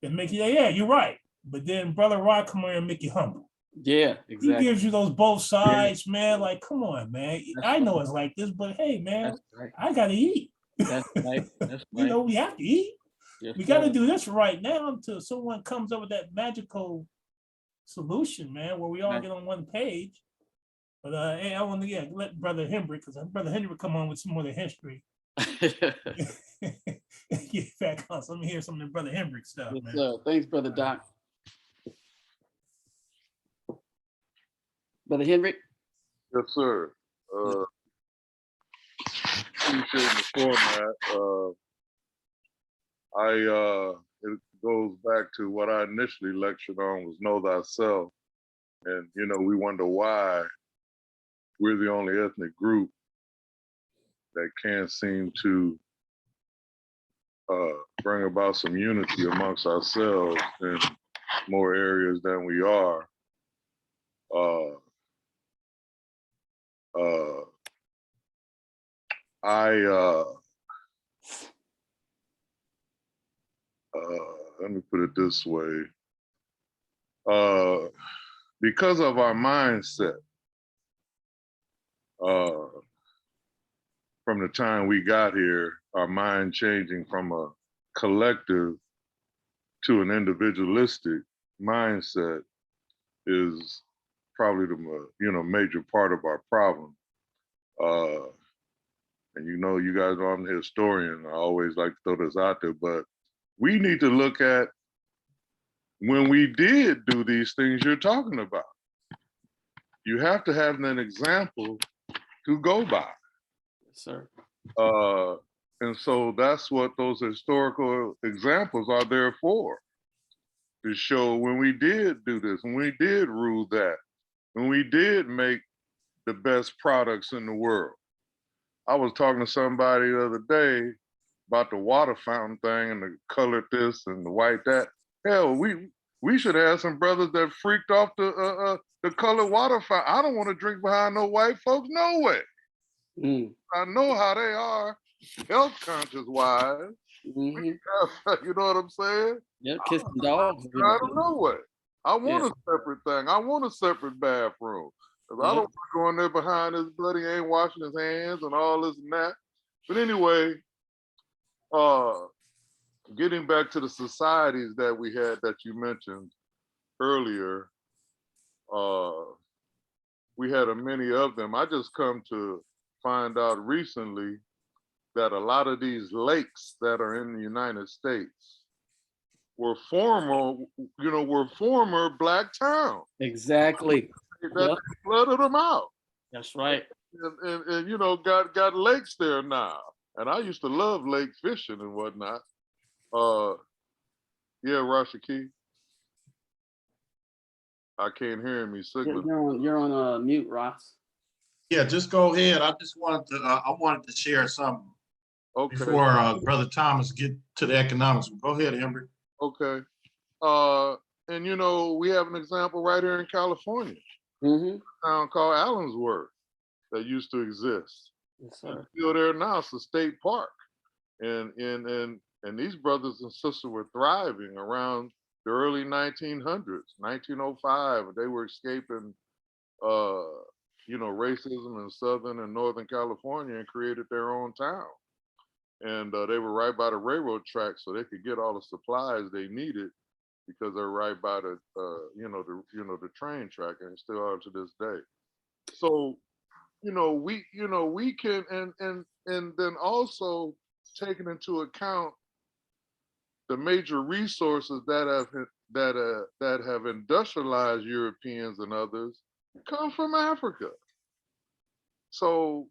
that make you, yeah, you're right. But then Brother Rod come on and make you humble. Yeah, He exactly. gives you those both sides, man. Like, come on, man. That's I know right. it's like this, but hey, man, That's right. I gotta eat. That's right. That's You right. know, we have to eat. Yes, We got to sir. do this right now until someone comes up with that magical solution, man, where we all Right. get on one page. But hey, I want to let Brother Hendrick, because Brother Hendrick come on with some more of the history. Get back on. So let me hear some of the Brother Hendrick stuff, Yes, man. sir. Thanks, Brother Doc. Brother Henry. Yes, sir. Appreciate the format. It goes back to what I initially lectured on was know thyself. And, you know, we wonder why we're the only ethnic group that can't seem to bring about some unity amongst ourselves in more areas than we are. Let me put it this way. Because of our mindset, from the time we got here, our mind changing from a collective to an individualistic mindset is probably the major part of our problem. And you know, you guys know I'm the historian. I always like to throw this out there, but we need to look at when we did do these things you're talking about. You have to have an example to go by. Yes, sir. And so that's what those historical examples are there for, to show when we did do this, when we did rule that, when we did make the best products in the world. I was talking to somebody the other day about the water fountain thing and the colored this and the white that. Hell, we should have some brothers that freaked off the colored water fountain. I don't want to drink behind no white folks, no way. I know how they are, health conscious wise. Mm-hmm. You know what I'm saying? Yep, kissing dogs. I don't know what. I want a separate thing. I want a separate bathroom. Because I don't want to go in there behind this buddy ain't washing his hands and all this and that. But anyway, getting back to the societies that we had that you mentioned earlier, we had many of them. I just come to find out recently that a lot of these lakes that are in the United States were former black towns Exactly. that Yep. flooded them out. That's right. And got lakes there now. And I used to love lake fishing and whatnot. Yeah, Rashaki. I can't hear him. He's signaling. You're on mute, Ross. Yeah, just go ahead. I just wanted to, I wanted to share something Okay. before Brother Thomas get to the economics. Go ahead, Henry. Okay. And we have an example right here in California, Mm-hmm. a town called Allensworth that used to exist. Yes, And sir. it's still there now. It's a state park. And these brothers and sisters were thriving around the early 1900s, 1905. They were escaping racism in Southern and Northern California and created their own town. And they were right by the railroad track, so they could get all the supplies they needed because they're right by the the train track, and still are to this day. So we can and then also taking into account the major resources that have industrialized Europeans and others come from Africa. So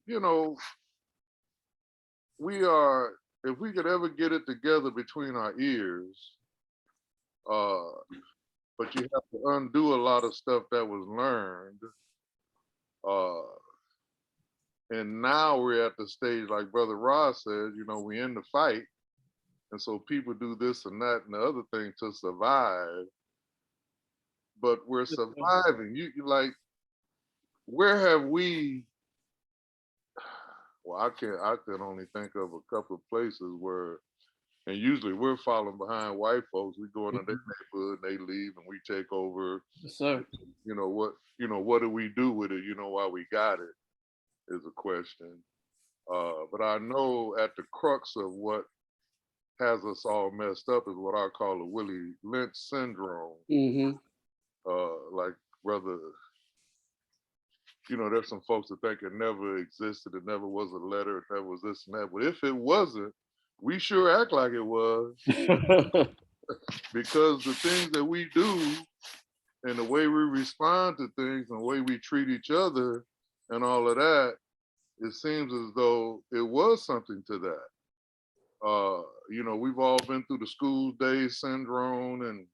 we are, if we could ever get it together between our ears, but you have to undo a lot of stuff that was learned. And now we're at the stage, like Brother Ross says, we in the fight. And so people do this and that and the other thing to survive. But we're surviving. You like, where have we? Well, I can only think of a couple of places where, and usually we're following behind white folks. We go into their neighborhood, and they leave, and we take over. Yes, sir. What do we do with it? Why we got it is a question. But I know at the crux of what has us all messed up is what I call the Willie Lynch syndrome. Mm-hmm. Like brother, there's some folks that think it never existed, it never was a letter, it never was this and that. But if it wasn't, we sure act like it was. Because the things that we do and the way we respond to things and the way we treat each other and all of that, it seems as though it was something to that. We've all been through the school days syndrome and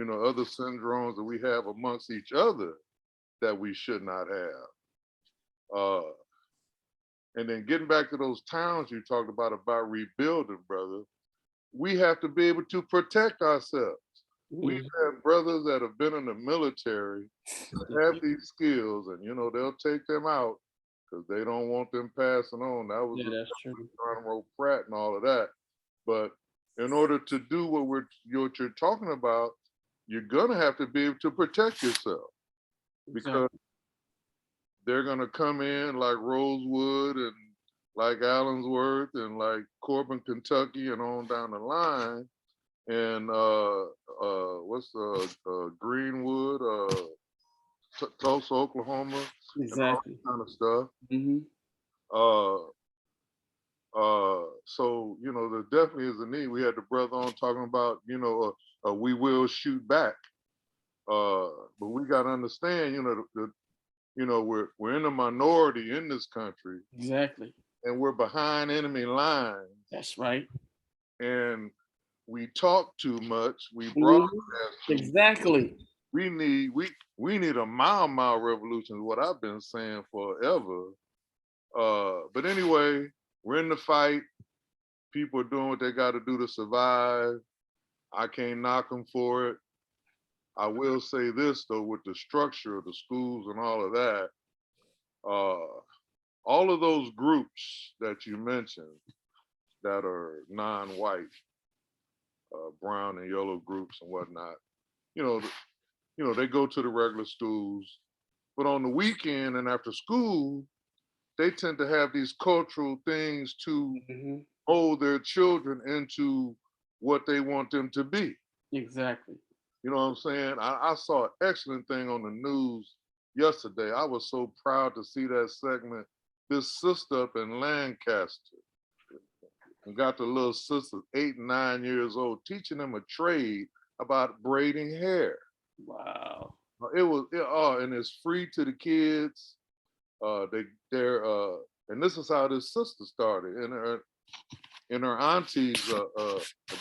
other syndromes that we have amongst each other that we should not have. And then getting back to those towns you talked about rebuilding, brother, we have to be able to protect ourselves. We've had brothers that have been in the military that have these skills, and they'll take them out because they don't want them passing on. That was that's true. Admiral Pratt and all of that. But in order to do what you're talking about, you're gonna have to be able to protect yourself, because they're gonna come in like Rosewood and like Allensworth and like Corbin, Kentucky, and on down the line, and what's Greenwood, Tulsa, Oklahoma, and all that kind of stuff. Mm-hmm. So there definitely is a need. We had the brother on talking about we will shoot back, but we got to understand we're in a minority in this country. Exactly. And we're behind enemy lines. That's right. And we talk too much. We broadcast too much. Exactly. We need a mile revolution is what I've been saying forever. But anyway, we're in the fight. People are doing what they got to do to survive. I can't knock them for it. I will say this though, with the structure of the schools and all of that, all of those groups that you mentioned that are non-white, brown and yellow groups and whatnot, they go to the regular schools, but on the weekend and after school, they tend to have these cultural things to mold their children into what they want them to be. Exactly. You know what I'm saying? I saw an excellent thing on the news yesterday. I was so proud to see that segment. This sister up in Lancaster and got the little sister, 8 and 9 years old, teaching them a trade about braiding hair. Wow. And it's free to the kids. And this is how this sister started in her auntie's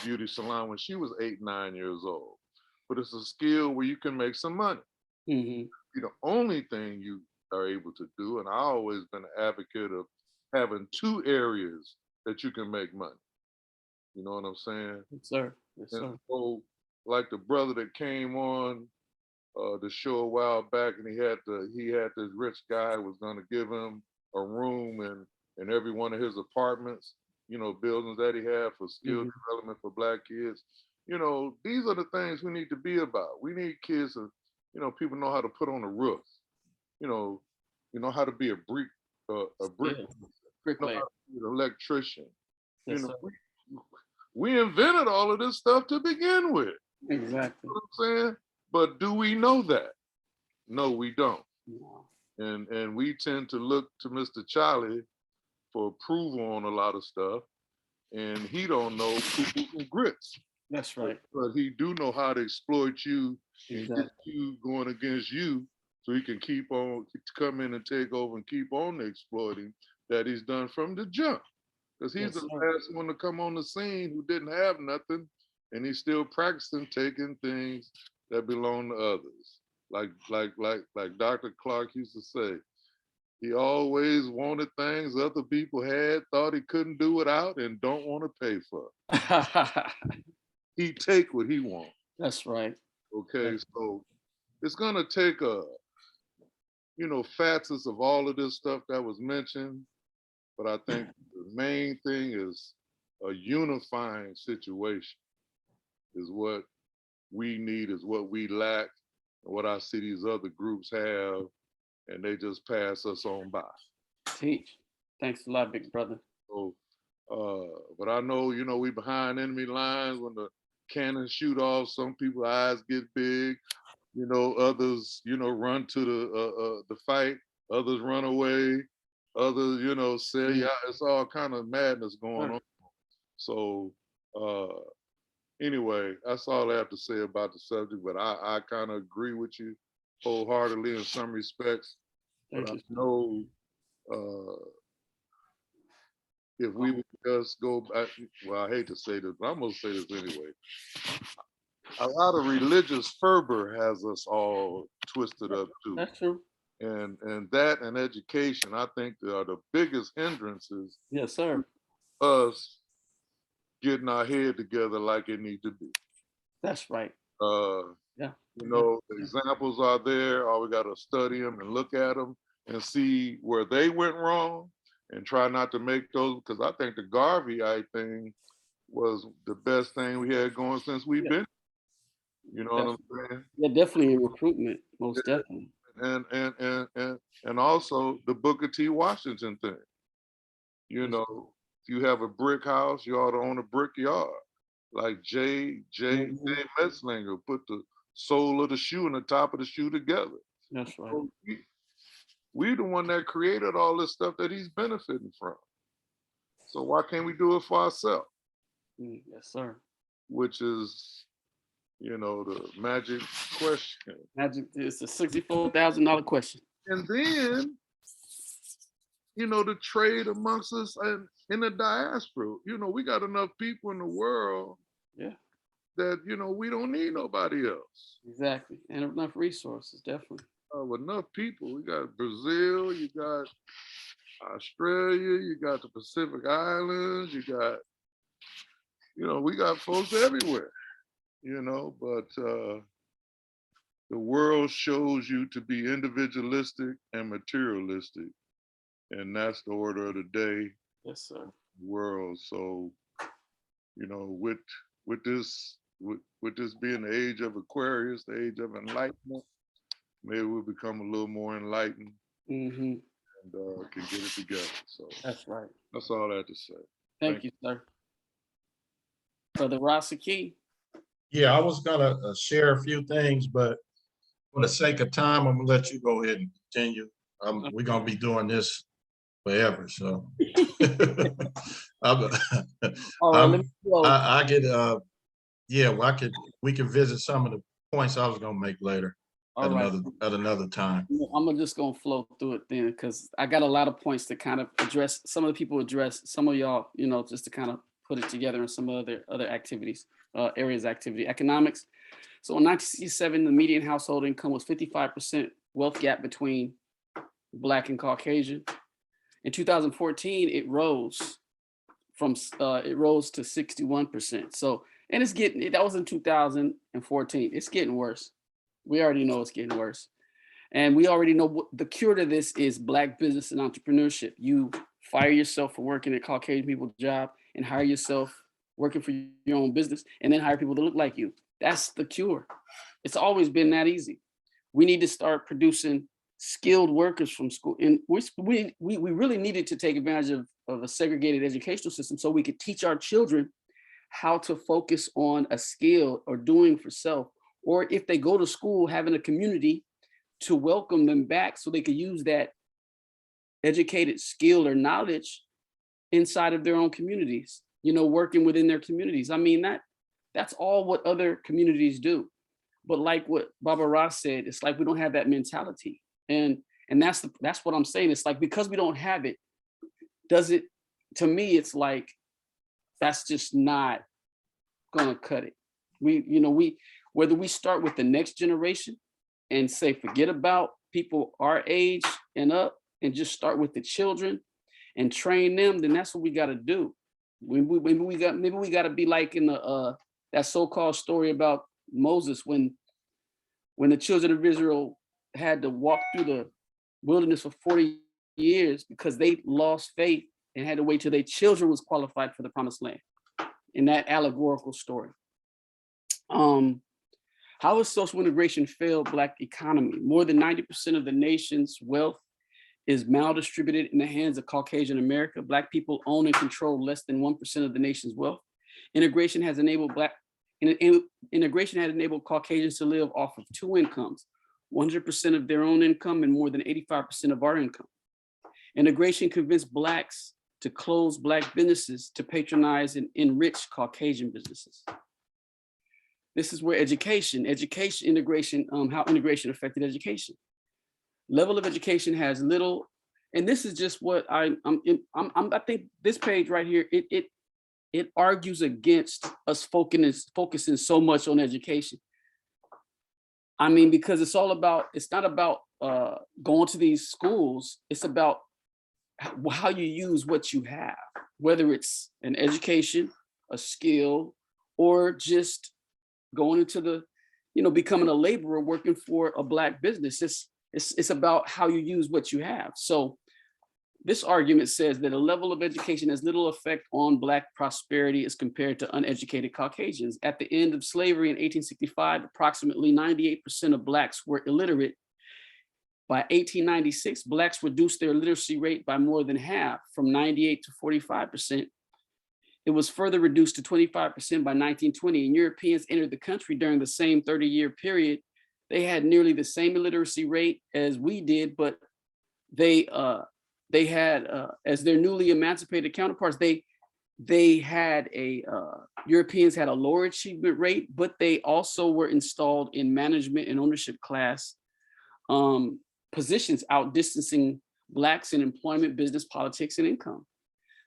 beauty salon when she was 8, 9 years old. But it's a skill where you can make some money. Mm-hmm. The only thing you are able to do, and I always been an advocate of having 2 areas that you can make money. You know what I'm saying? Yes, sir. Yes, sir. And so, like the brother that came on the show a while back, and he had this rich guy was going to give him a room in every one of his apartments, buildings that he had for skill development for Black kids. These are the things we need to be about. We need kids to, people know how to put on a roof. How to be a brick Yeah. know Bricklayer. how to be an electrician. Yes, You know, sir. we invented all of this stuff to begin with. Exactly. You know what I'm saying? But do we know that? No, we don't. No. And we tend to look to Mr. Charlie for approval on a lot of stuff, and he don't know poo-poo from grits. That's right. But he do know how to exploit you and Exactly. get you going against you, so he can keep on come in and take over and keep on the exploiting that he's done from the jump. Because he's Yes, the sir. last one to come on the scene who didn't have nothing, and he's still practicing taking things that belong to others. Like Dr. Clark used to say, he always wanted things other people had, thought he couldn't do without, and don't want to pay for. He take what he wants. That's right. Okay, so it's gonna take facets of all of this stuff that was mentioned, but I think the main thing is a unifying situation is what we need, is what we lack, and what I see these other groups have, and they just pass us on by. Teach. Thanks a lot, big brother. So, but I know, we behind enemy lines when the cannons shoot off, some people's eyes get big, others, run to the fight, others run away, others, say, yeah, it's all kind of madness going on. So, anyway, that's all I have to say about the subject, but I kind of agree with you wholeheartedly in some respects. But I know if we would just go back, well, I hate to say this, but I'm gonna say this anyway. A lot of religious fervor has us all twisted up too. That's true. And that and education, I think, are the biggest hindrances. Yes, sir. Us getting our head together like it need to be. That's right. Yeah. The examples are there. All we got to study them and look at them and see where they went wrong and try not to make those. Because I think the Garveyite thing was the best thing we had going since we've been. You know what I'm saying? Yeah, definitely in recruitment, most definitely. And also the Booker T. Washington thing. If you have a brick house, you ought to own a brick yard. Like J. Metzlinger put the sole of the shoe and the top of the shoe together. That's right. So we the one that created all this stuff that he's benefiting from. So why can't we do it for ourselves? Yes, sir. Which is, the magic question. Magic is a $64,000 question. And then, the trade amongst us and in the diaspora. We got enough people in the world that, we don't need nobody else. Exactly. And enough resources, definitely. With enough people, we got Brazil, you got Australia, you got the Pacific Islands, you got, we got folks everywhere, but the world shows you to be individualistic and materialistic. And that's the order of the day. Yes, sir. World. So, with this being the age of Aquarius, the age of enlightenment, maybe we'll become a little more enlightened and can get it together. So that's right. That's all I have to say. Thank you, sir. Brother Rasaki. Yeah, I was gonna share a few things, but For the sake of time, I'm gonna let you go ahead and continue. We're gonna be doing this forever, so. I'm- All right, let me close. I get, yeah, well, we can visit some of the points I was gonna make later All right. at another time. I'm just gonna flow through it then, because I got a lot of points to kind of address. Some of the people address, some of y'all, just to kind of put it together in some other activities, areas of activity. Economics. So in 1967, the median household income was 55% wealth gap between Black and Caucasian. In 2014, it rose to 61%. So, and that was in 2014. It's getting worse. We already know it's getting worse. And we already know what the cure to this is: Black business and entrepreneurship. You fire yourself for working at Caucasian people's job and hire yourself working for your own business, and then hire people that look like you. That's the cure. It's always been that easy. We need to start producing skilled workers from school. And we really needed to take advantage of a segregated educational system so we could teach our children how to focus on a skill or doing for self, or if they go to school, having a community to welcome them back so they could use that educated skill or knowledge inside of their own communities, working within their communities. I mean, that's all what other communities do. But like what Baba Ross said, it's like we don't have that mentality. And that's what I'm saying. It's like, because we don't have it, to me, it's like, that's just not gonna cut it. Whether we start with the next generation and say, forget about people our age and up, and just start with the children and train them, then that's what we got to do. Maybe we got to be like in the that so-called story about Moses, when the children of Israel had to walk through the wilderness for 40 years because they lost faith and had to wait till their children was qualified for the promised land. In that allegorical story. How has social integration failed Black economy? More than 90% of the nation's wealth is maldistributed in the hands of Caucasian America. Black people own and control less than 1% of the nation's wealth. Integration has enabled Caucasians to live off of two incomes, 100% of their own income and more than 85% of our income. Integration convinced Blacks to close Black businesses to patronize and enrich Caucasian businesses. This is where integration, how integration affected education. Level of education has little, and this is just what I think this page right here, it argues against us focusing so much on education. I mean, because it's not about going to these schools, it's about how you use what you have, whether it's an education, a skill, or just going into becoming a laborer working for a Black business. It's about how you use what you have. So this argument says that a level of education has little effect on Black prosperity as compared to uneducated Caucasians. At the end of slavery in 1865, approximately 98% of Blacks were illiterate. By 1896, Blacks reduced their literacy rate by more than half, from 98 to 45%. It was further reduced to 25% by 1920, and Europeans entered the country during the same 30-year period. They had nearly the same illiteracy rate as we did, but they had, as their newly emancipated counterparts, Europeans had a lower achievement rate, but they also were installed in management and ownership class positions, outdistancing Blacks in employment, business, politics, and income.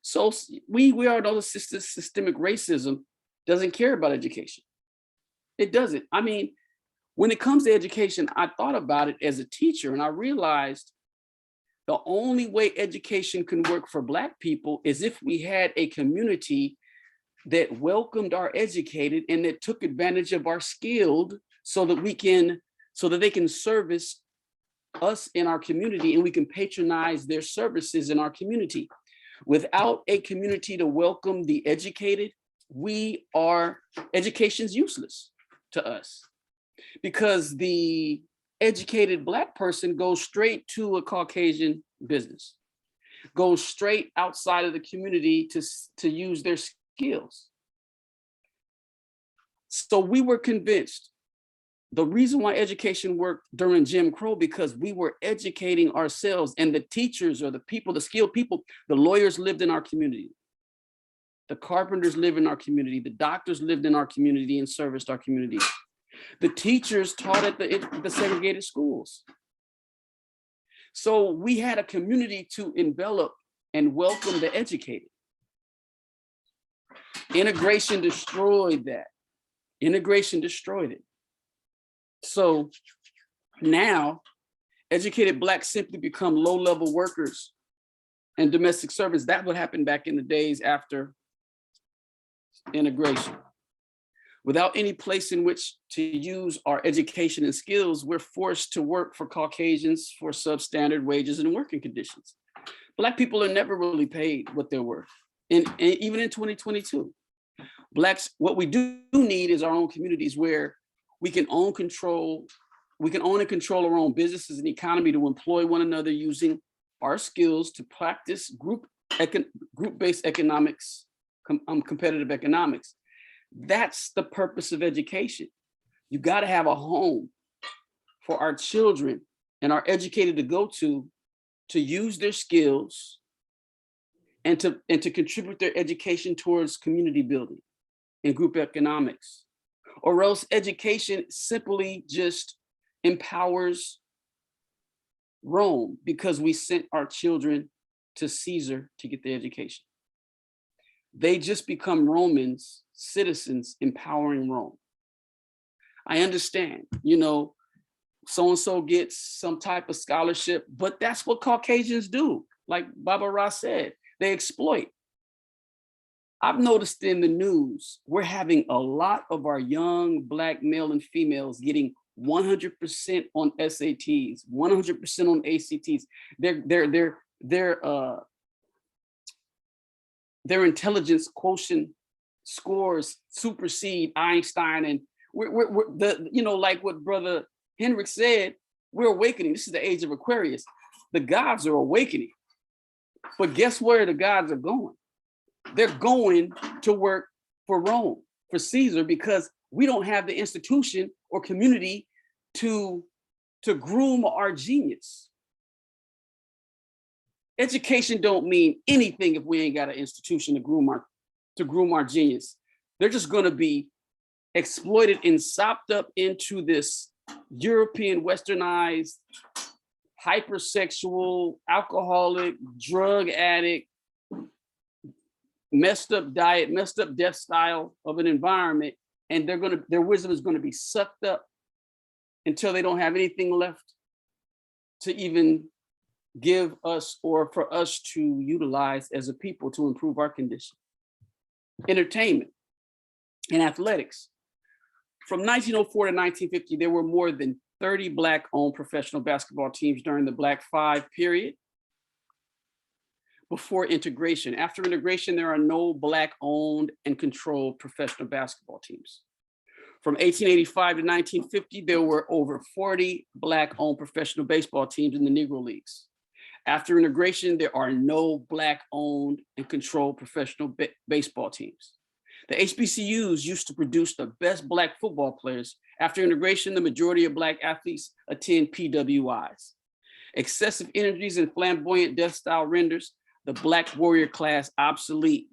So we are know systemic racism doesn't care about education. It doesn't. I mean, when it comes to education, I thought about it as a teacher, and I realized the only way education can work for Black people is if we had a community that welcomed our educated and that took advantage of our skilled, so that they can service us in our community and we can patronize their services in our community. Without a community to welcome the educated, education's useless to us, because the educated Black person goes straight to a Caucasian business, goes straight outside of the community to use their skills. So we were convinced The reason why education worked during Jim Crow, because we were educating ourselves, and the teachers or the people, the skilled people, the lawyers lived in our community. The carpenters live in our community. The doctors lived in our community and serviced our community. The teachers taught at the segregated schools. So we had a community to envelop and welcome the educated. Integration destroyed that. Integration destroyed it. So now educated Blacks simply become low-level workers and domestic servants. That would happen back in the days after integration. Without any place in which to use our education and skills, we're forced to work for Caucasians for substandard wages and working conditions. Black people are never really paid what they're worth. And even in 2022, Blacks, what we do need is our own communities where we can own and control our own businesses and economy to employ one another using our skills to practice group-based economics, competitive economics. That's the purpose of education. You got to have a home for our children and our educated to go to use their skills and to contribute their education towards community building and group economics. Or else education simply just empowers Rome because we sent our children to Caesar to get the education. They just become Romans, citizens empowering Rome. I understand, so-and-so gets some type of scholarship, but that's what Caucasians do. Like Baba Ra said, they exploit. I've noticed in the news, we're having a lot of our young Black male and females getting 100% on SATs, 100% on ACTs. Their intelligence quotient scores supersede Einstein, and we're like what Brother Henrik said, we're awakening. This is the age of Aquarius. The gods are awakening, but guess where the gods are going? They're going to work for Rome, for Caesar, because we don't have the institution or community to groom our genius. Education don't mean anything if we ain't got an institution to groom our genius. They're just going to be exploited and sopped up into this European westernized, hypersexual, alcoholic, drug addict, messed up diet, messed up death style of an environment, and their wisdom is going to be sucked up until they don't have anything left to even give us or for us to utilize as a people to improve our condition. Entertainment and athletics. From 1904 to 1950, there were more than 30 Black-owned professional basketball teams during the Black Five period. Before integration. After integration, there are no Black-owned and controlled professional basketball teams. From 1885 to 1950, there were over 40 Black-owned professional baseball teams in the Negro Leagues. After integration, there are no Black-owned and controlled professional baseball teams. The HBCUs used to produce the best Black football players. After integration, the majority of Black athletes attend PWIs. Excessive energies and flamboyant death style renders the Black warrior class obsolete.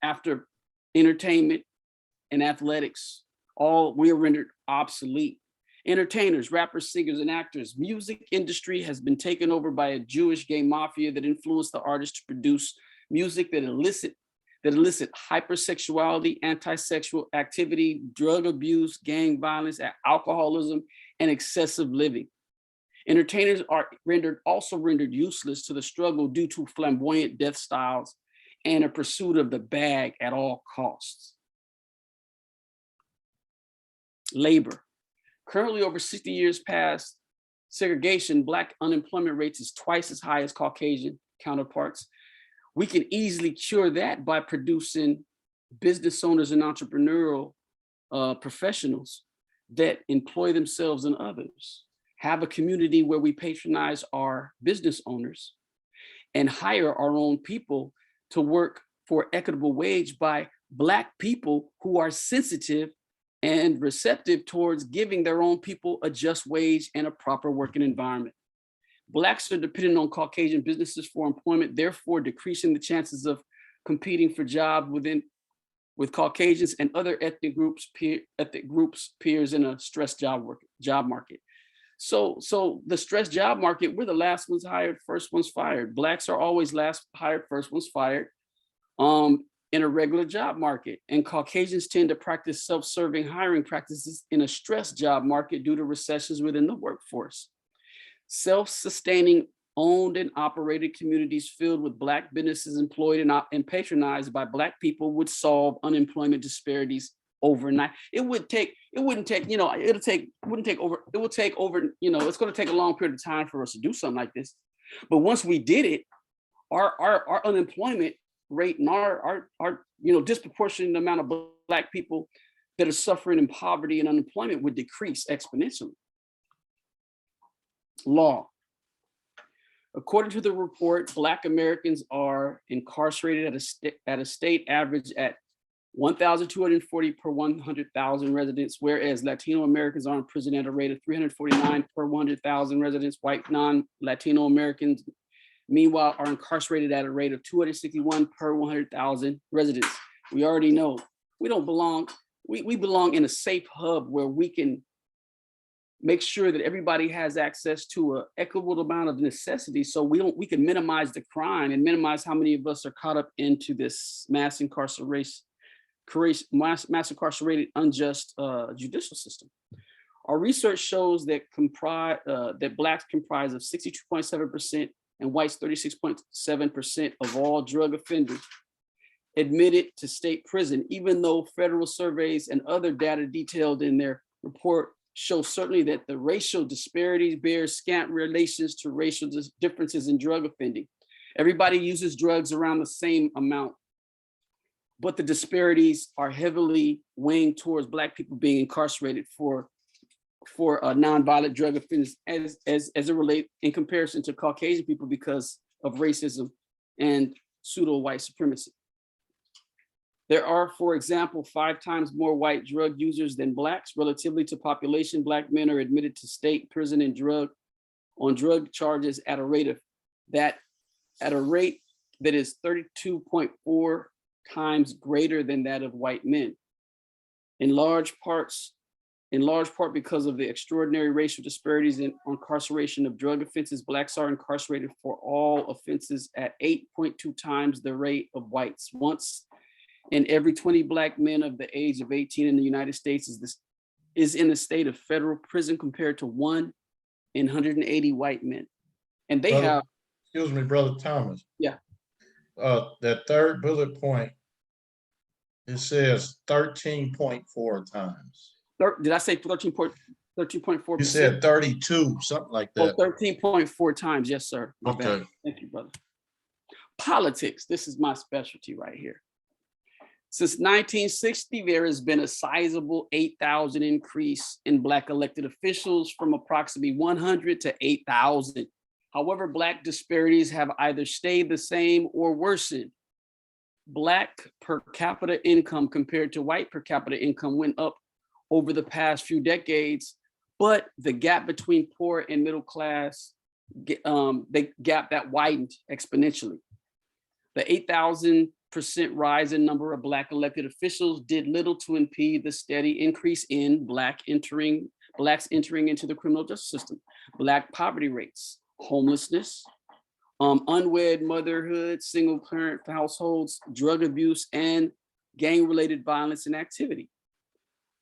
After entertainment and athletics, all we are rendered obsolete. Entertainers, rappers, singers, and actors, music industry has been taken over by a Jewish gay mafia that influenced the artists to produce music that elicit hypersexuality, anti-sexual activity, drug abuse, gang violence, alcoholism, and excessive living. Entertainers are also rendered useless to the struggle due to flamboyant death styles and a pursuit of the bag at all costs. Labor. Currently, over 60 years past segregation, Black unemployment rates is twice as high as Caucasian counterparts. We can easily cure that by producing business owners and entrepreneurial professionals that employ themselves and others. Have a community where we patronize our business owners and hire our own people to work for equitable wage by Black people who are sensitive and receptive towards giving their own people a just wage and a proper working environment. Blacks are dependent on Caucasian businesses for employment, therefore decreasing the chances of competing for jobs with Caucasians and other ethnic groups peers in a stressed job market. So the stressed job market, we're the last ones hired, first ones fired. Blacks are always last hired, first ones fired in a regular job market. And Caucasians tend to practice self-serving hiring practices in a stressed job market due to recessions within the workforce. Self-sustaining owned and operated communities filled with Black businesses employed and patronized by Black people would solve unemployment disparities overnight. It will take over, it's going to take a long period of time for us to do something like this. But once we did it, our unemployment rate and our disproportionate amount of Black people that are suffering in poverty and unemployment would decrease exponentially. Law. According to the report, Black Americans are incarcerated at a state average at 1,240 per 100,000 residents, whereas Latino Americans are in prison at a rate of 349 per 100,000 residents. White non-Latino Americans, meanwhile, are incarcerated at a rate of 261 per 100,000 residents. We already know we don't belong. We belong in a safe hub where we can make sure that everybody has access to an equitable amount of necessity, so we can minimize the crime and minimize how many of us are caught up into this mass incarcerated, unjust judicial system. Our research shows that Blacks comprise of 62.7% and whites 36.7% of all drug offenders admitted to state prison, even though federal surveys and other data detailed in their report show certainly that the racial disparities bear scant relations to racial differences in drug offending. Everybody uses drugs around the same amount, but the disparities are heavily weighing towards Black people being incarcerated for nonviolent drug offenses as it relates in comparison to Caucasian people because of racism and pseudo white supremacy. There are, for example, 5 times more white drug users than Blacks. Relatively to population, Black men are admitted to state prison and on drug charges at a rate that is 32.4 times greater than that of white men. In large part because of the extraordinary racial disparities in incarceration of drug offenses, Blacks are incarcerated for all offenses at 8.2 times the rate of whites. Once in every 20 Black men of the age of 18 in the United States is in a state of federal prison compared to 1 in 180 white men. And they have— Excuse me, Brother Thomas. Yeah. That third bullet point, it says 13.4 times. Did I say 13.4%? You said 32, something like that. 13.4 times, yes, sir. My Okay. bad. Thank you, brother. Politics, this is my specialty right here. Since 1960, there has been a sizable 8,000 increase in Black elected officials from approximately 100 to 8,000. However, Black disparities have either stayed the same or worsened. Black per capita income compared to white per capita income went up over the past few decades, but the gap between poor and middle class, the gap that widened exponentially. The 8,000% rise in number of Black elected officials did little to impede the steady increase in Blacks entering into the criminal justice system. Black poverty rates, homelessness, unwed motherhood, single parent households, drug abuse, and gang-related violence and activity.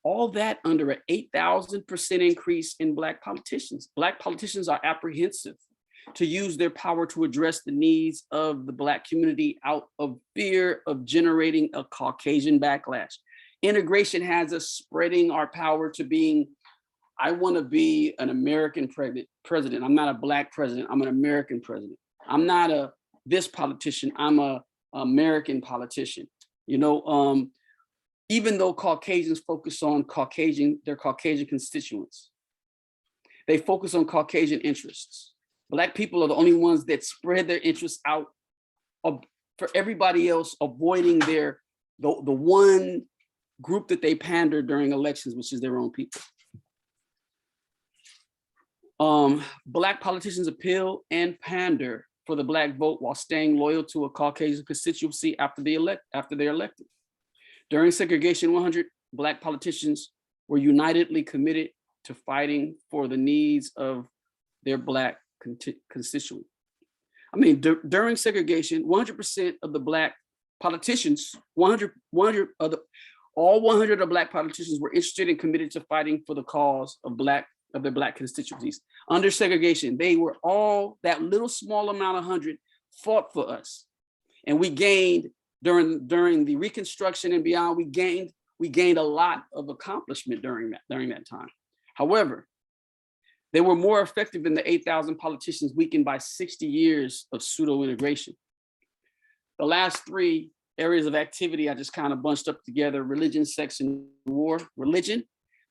All that under an 8,000% increase in Black politicians. Black politicians are apprehensive to use their power to address the needs of the Black community out of fear of generating a Caucasian backlash. Integration has us spreading our power to being, I want to be an American president. I'm not a Black president, I'm an American president. I'm not this politician, I'm a American politician. Even though Caucasians focus on their Caucasian constituents, they focus on Caucasian interests. Black people are the only ones that spread their interests out for everybody else, avoiding the one group that they pander during elections, which is their own people. Black politicians appeal and pander for the Black vote while staying loyal to a Caucasian constituency after they're elected. During segregation 100, Black politicians were unitedly committed to fighting for the needs of their Black constituent. I mean, during segregation, 100% of the Black politicians, all 100 of Black politicians were interested and committed to fighting for the cause of their Black constituencies. Under segregation, they were all, that little small amount of 100 fought for us. And we gained during the Reconstruction and beyond, we gained a lot of accomplishment during that time. However, they were more effective than the 8,000 politicians weakened by 60 years of pseudo-integration. The last three areas of activity I just kind of bunched up together: religion, sex, and war. Religion,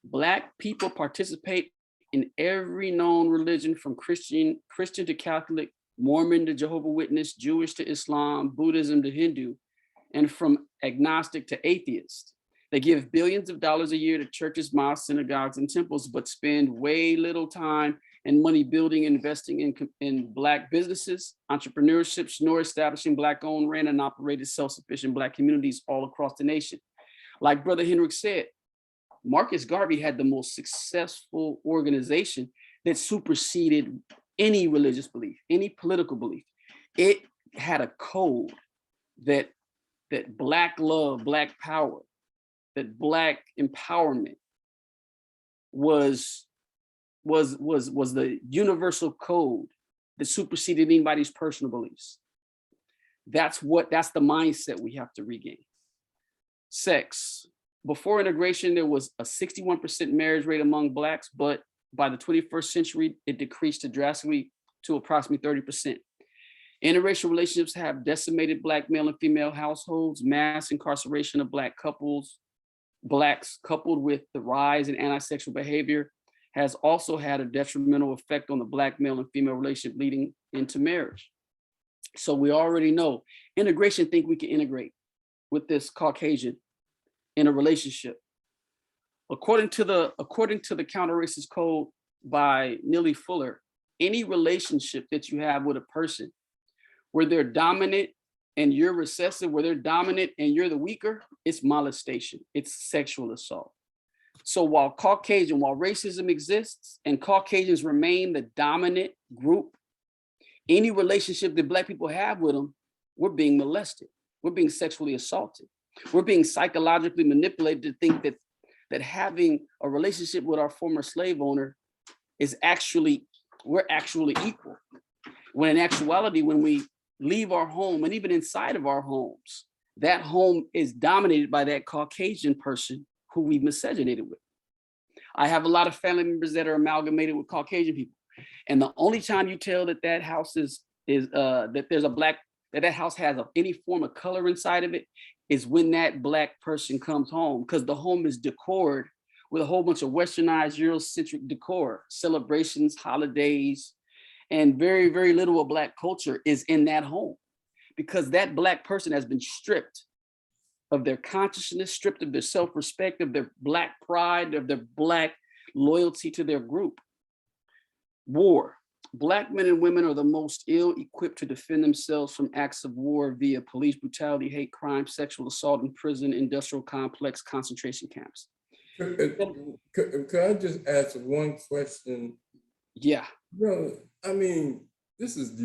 Black people participate in every known religion from Christian to Catholic, Mormon to Jehovah's Witness, Jewish to Islam, Buddhism to Hindu, and from agnostic to atheist. They give billions of dollars a year to churches, mosques, synagogues, and temples, but spend way little time and money building and investing in Black businesses, entrepreneurship, nor establishing Black-owned, ran, and operated self-sufficient Black communities all across the nation. Like Brother Hendrick said, Marcus Garvey had the most successful organization that superseded any religious belief, any political belief. It had a code that Black love, Black power, that Black empowerment was the universal code that superseded anybody's personal beliefs. That's the mindset we have to regain. Sex. Before integration, there was a 61% marriage rate among Blacks, but by the 21st century, it decreased drastically to approximately 30%. Interracial relationships have decimated Black male and female households. Mass incarceration of Blacks coupled with the rise in anti-sexual behavior has also had a detrimental effect on the Black male and female relationship leading into marriage. So we already know integration think we can integrate with this Caucasian in a relationship. According to the Counter-Racist Code by Neely Fuller, any relationship that you have with a person where they're dominant and you're recessive, where they're dominant and you're the weaker, it's molestation, it's sexual assault. So while racism exists and Caucasians remain the dominant group, any relationship that Black people have with them, we're being molested, we're being sexually assaulted. We're being psychologically manipulated to think that having a relationship with our former slave owner we're actually equal. When in actuality, when we leave our home and even inside of our homes, that home is dominated by that Caucasian person who we miscegenated with. I have a lot of family members that are amalgamated with Caucasian people. And the only time you tell that house that there's a Black, that house has any form of color inside of it, is when that Black person comes home, because the home is decored with a whole bunch of westernized Eurocentric decor, celebrations, holidays, and very, very little of Black culture is in that home, because that Black person has been stripped of their consciousness, stripped of their self-respect, of their Black pride, of their Black loyalty to their group. War. Black men and women are the most ill-equipped to defend themselves from acts of war via police brutality, hate crime, sexual assault in prison, industrial complex, concentration camps. Could I just ask one question? Yeah. No, I mean, this is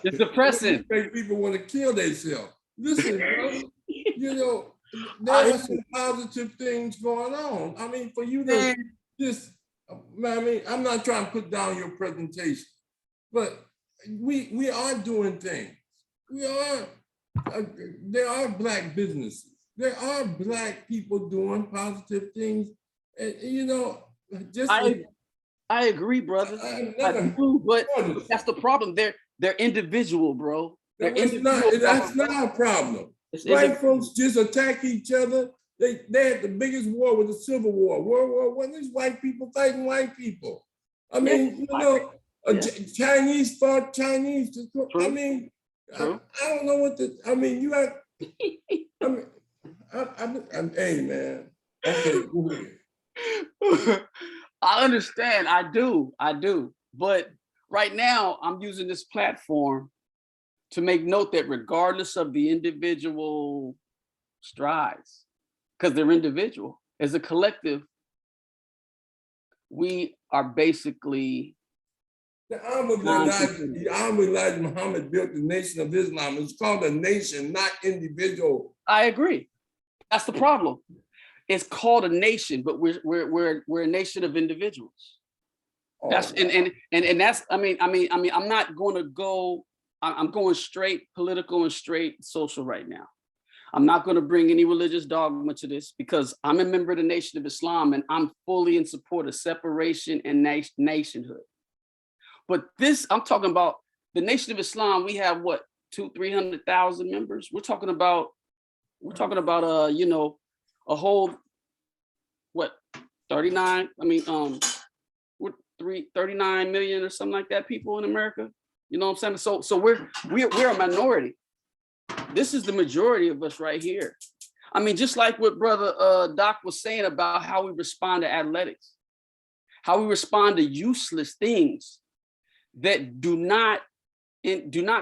it's depressing. Make people want to kill themselves. Listen, bro, there are some positive things going on. I mean, for you to just, I mean, I'm not trying to put down your presentation, but we are doing things. There are Black businesses. There are Black people doing positive things. And, just I agree, brother. I do, but that's the problem. They're individual, bro. That's not a problem. White folks just attack each other. They had the biggest war with the Civil War. World War I, these white people fighting white people. I mean, Chinese fought Chinese. I mean, I don't know what I mean, you have, Hey, man. Okay, go ahead. I understand. I do. But right now, I'm using this platform to make note that regardless of the individual strides, because they're individual, as a collective, we are basically The Honorable Elijah Muhammad built the Nation of Islam. It's called a nation, not individual. I agree. That's the problem. It's called a nation, but we're a nation of individuals. That's and that's I'm not going to go. I'm going straight political and straight social right now. I'm not going to bring any religious dogma to this because I'm a member of the Nation of Islam and I'm fully in support of separation and nationhood. But this, I'm talking about the Nation of Islam. We have what, 200,000-300,000 members. We're talking about you know, a whole what 39. What 39 million or something like that people in America. You know what I'm saying? So we're a minority. This is the majority of us right here. I mean, just like what Brother Doc was saying about how we respond to athletics, how we respond to useless things that do not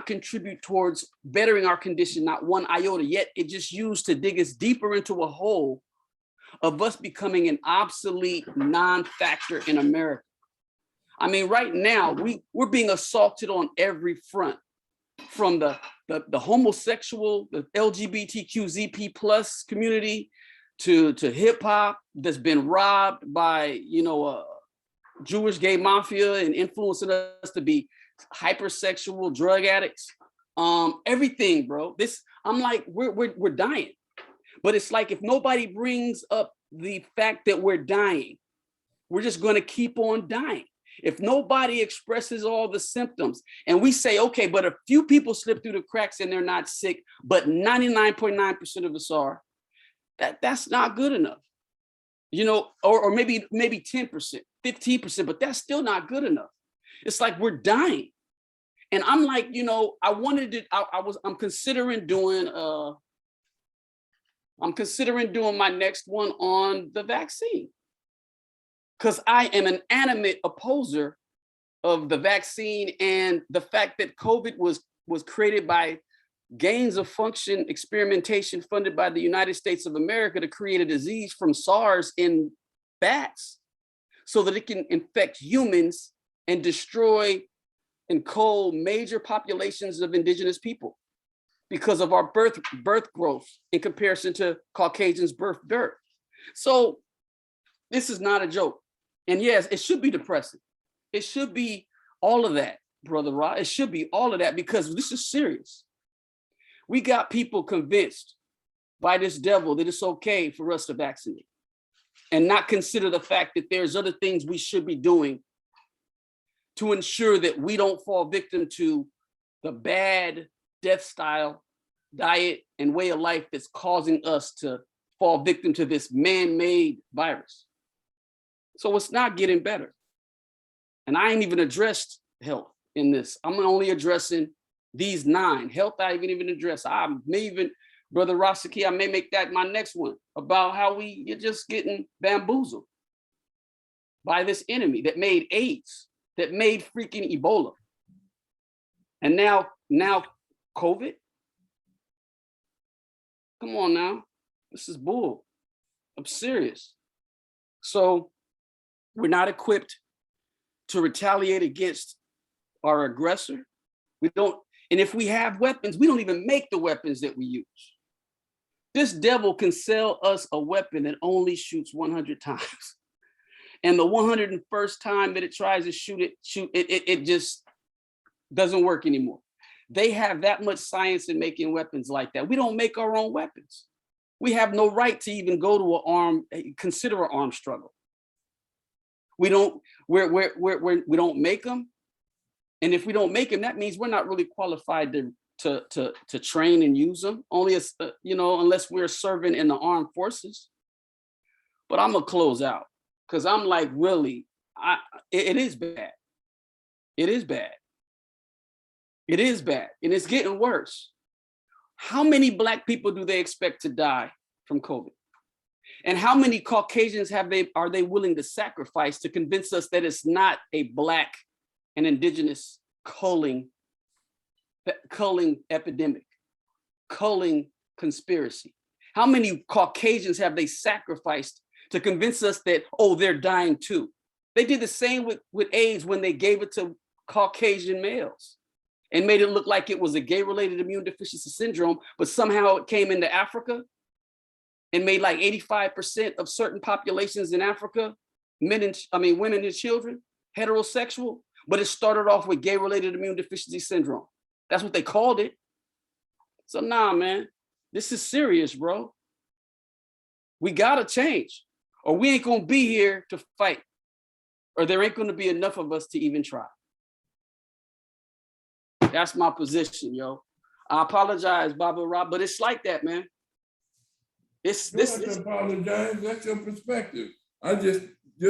contribute towards bettering our condition, not one iota, yet it just used to dig us deeper into a hole of us becoming an obsolete non-factor in America. I mean, right now, we're being assaulted on every front, from the homosexual, the LGBTQZP plus community to hip hop that's been robbed by, you know, Jewish gay mafia and influencing us to be hypersexual drug addicts. Everything, bro. I'm like, we're dying. But it's like if nobody brings up the fact that we're dying, we're just going to keep on dying. If nobody expresses all the symptoms and we say, okay, but a few people slip through the cracks and they're not sick, but 99.9% of us are, that's not good enough. You know, or maybe 10%, 15%, but that's still not good enough. It's like we're dying. And I'm like, you know, I'm considering doing my next one on the vaccine. Because I am an animate opposer of the vaccine and the fact that COVID was created by gains of function experimentation funded by the United States of America to create a disease from SARS in bats so that it can infect humans and destroy and cull major populations of indigenous people because of our birth growth in comparison to Caucasians' birth dearth. So this is not a joke. And yes, it should be depressing. It should be all of that, Brother Rod. It should be all of that because this is serious. We got people convinced by this devil that it's okay for us to vaccinate and not consider the fact that there's other things we should be doing to ensure that we don't fall victim to the bad death style, diet, and way of life that's causing us to fall victim to this man-made virus. So it's not getting better. And I ain't even addressed health in this. I'm only addressing these 9. Health I haven't even addressed. I may even, Brother Rosaki, I may make that my next one about how you're just getting bamboozled by this enemy that made AIDS, that made freaking Ebola. And now COVID. Come on now, this is bull. I'm serious. So we're not equipped to retaliate against our aggressor. We don't, and if we have weapons, we don't even make the weapons that we use. This devil can sell us a weapon that only shoots 100 times. And the 101st time that it tries to shoot it just doesn't work anymore. They have that much science in making weapons like that. We don't make our own weapons. We have no right to even go to consider an armed struggle. We don't make them. And if we don't make them, that means we're not really qualified to train and use them, only as, unless we're serving in the armed forces. But I'm gonna close out because I'm like, really, it is bad. It is bad. It is bad, and it's getting worse. How many Black people do they expect to die from COVID? And how many Caucasians are they willing to sacrifice to convince us that it's not a Black and indigenous culling epidemic, culling conspiracy? How many Caucasians have they sacrificed to convince us that, oh, they're dying too? They did the same with AIDS when they gave it to Caucasian males and made it look like it was a gay-related immune deficiency syndrome, but somehow it came into Africa and made like 85% of certain populations in Africa, women and children, heterosexual, but it started off with gay-related immune deficiency syndrome. That's what they called it. So nah, man, this is serious, bro. We gotta change, or we ain't gonna be here to fight, or there ain't gonna be enough of us to even try. That's my position, yo. I apologize, Baba Rob, but it's like that, man. It's You don't have to apologize. That's your perspective. I just you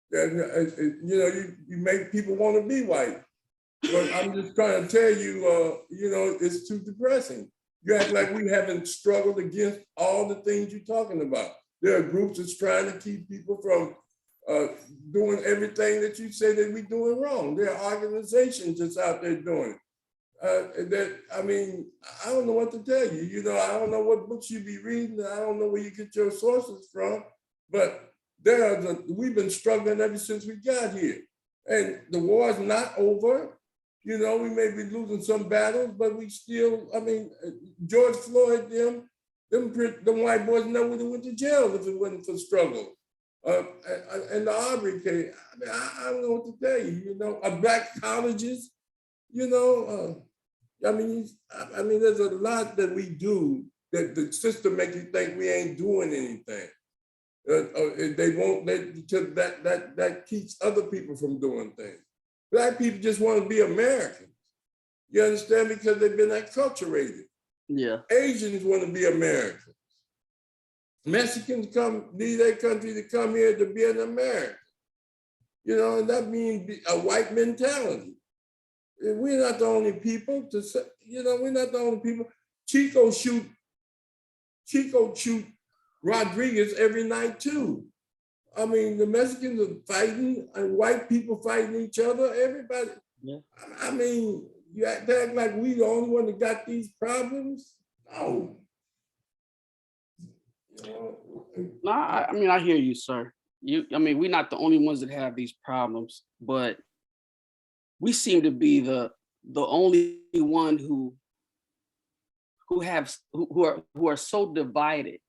know, you make people want to be white. But I'm just trying to tell you, you know, it's too depressing. You act like we haven't struggled against all the things you're talking about. There are groups that's trying to keep people from doing everything that you say that we're doing wrong. There are organizations that's out there doing it. I mean, I don't know what to tell you. You know, I don't know what books you be reading. I don't know where you get your sources from, but we've been struggling ever since we got here. And the war is not over. You know, we may be losing some battles, but we still, I mean, George Floyd, them white boys never would have went to jail if it wasn't for struggle. And the Aubrey case, I mean, I don't know what to tell you, you know, Black colleges, you know, I mean, there's a lot that we do that the system makes you think we ain't doing anything. They won't because that keeps other people from doing things. Black people just want to be Americans. You understand? Because they've been acculturated. Yeah. Asians want to be Americans. Mexicans leave their country to come here to be an American. You know, and that means a white mentality. We're not the only people to say, you know, we're not the only people. Chico shoot Rodriguez every night too. I mean, the Mexicans are fighting and white people fighting each other, everybody. Yeah. I mean, you act like we the only one that got these problems? No. No, I mean, I hear you, sir. I mean, we're not the only ones that have these problems, but we seem to be the only one who are so divided,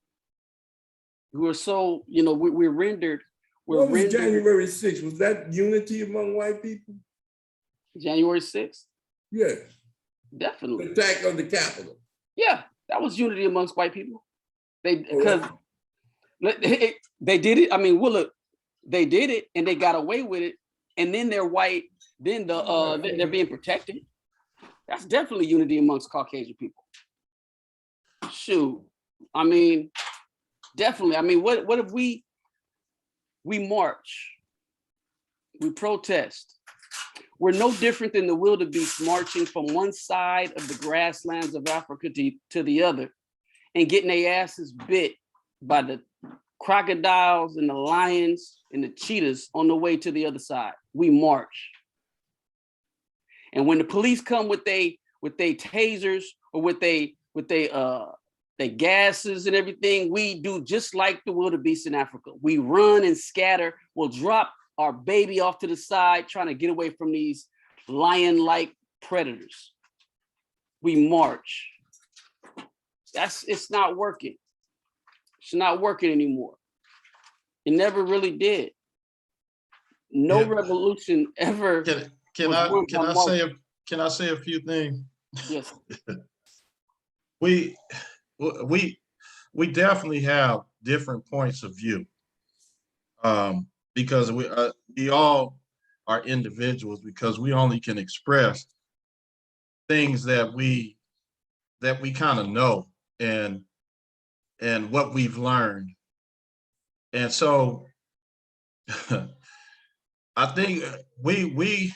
who are so, you know, we're rendered. What was January 6th? Was that unity among white people? January 6th? Yes. Definitely. The attack on the Capitol. Yeah, that was unity amongst white people. Because they did it. I mean, well, look, they did it and they got away with it, and then they're white. Then they're being protected. That's definitely unity amongst Caucasian people. Shoot, I mean, definitely. I mean, what if we march, we protest? We're no different than the wildebeest marching from one side of the grasslands of Africa to the other and getting their asses bit by the crocodiles and the lions and the cheetahs on the way to the other side. We march. And when the police come with they tasers or with they gases and everything, we do just like the wildebeest in Africa. We run and scatter. We'll drop our baby off to the side, trying to get away from these lion-like predators. We march. It's not working. It's not working anymore. It never really did. No revolution ever. Can I say a few things? Yes. We definitely have different points of view, because we all are individuals, because we only can express things that we kind of know and what we've learned. And so I think we're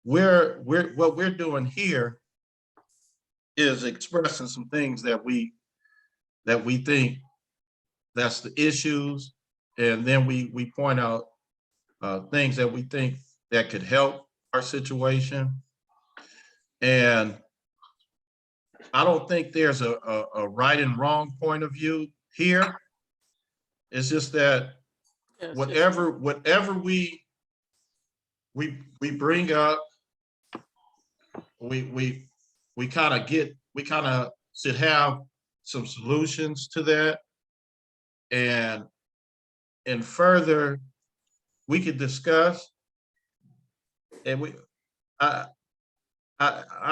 what we're doing here is expressing some things that that we think that's the issues. And then we point out things that we think that could help our situation. And I don't think there's a right and wrong point of view here. It's just that Yes, yes, whatever we bring up, we kind of should have some solutions to that. And further, we could discuss, and I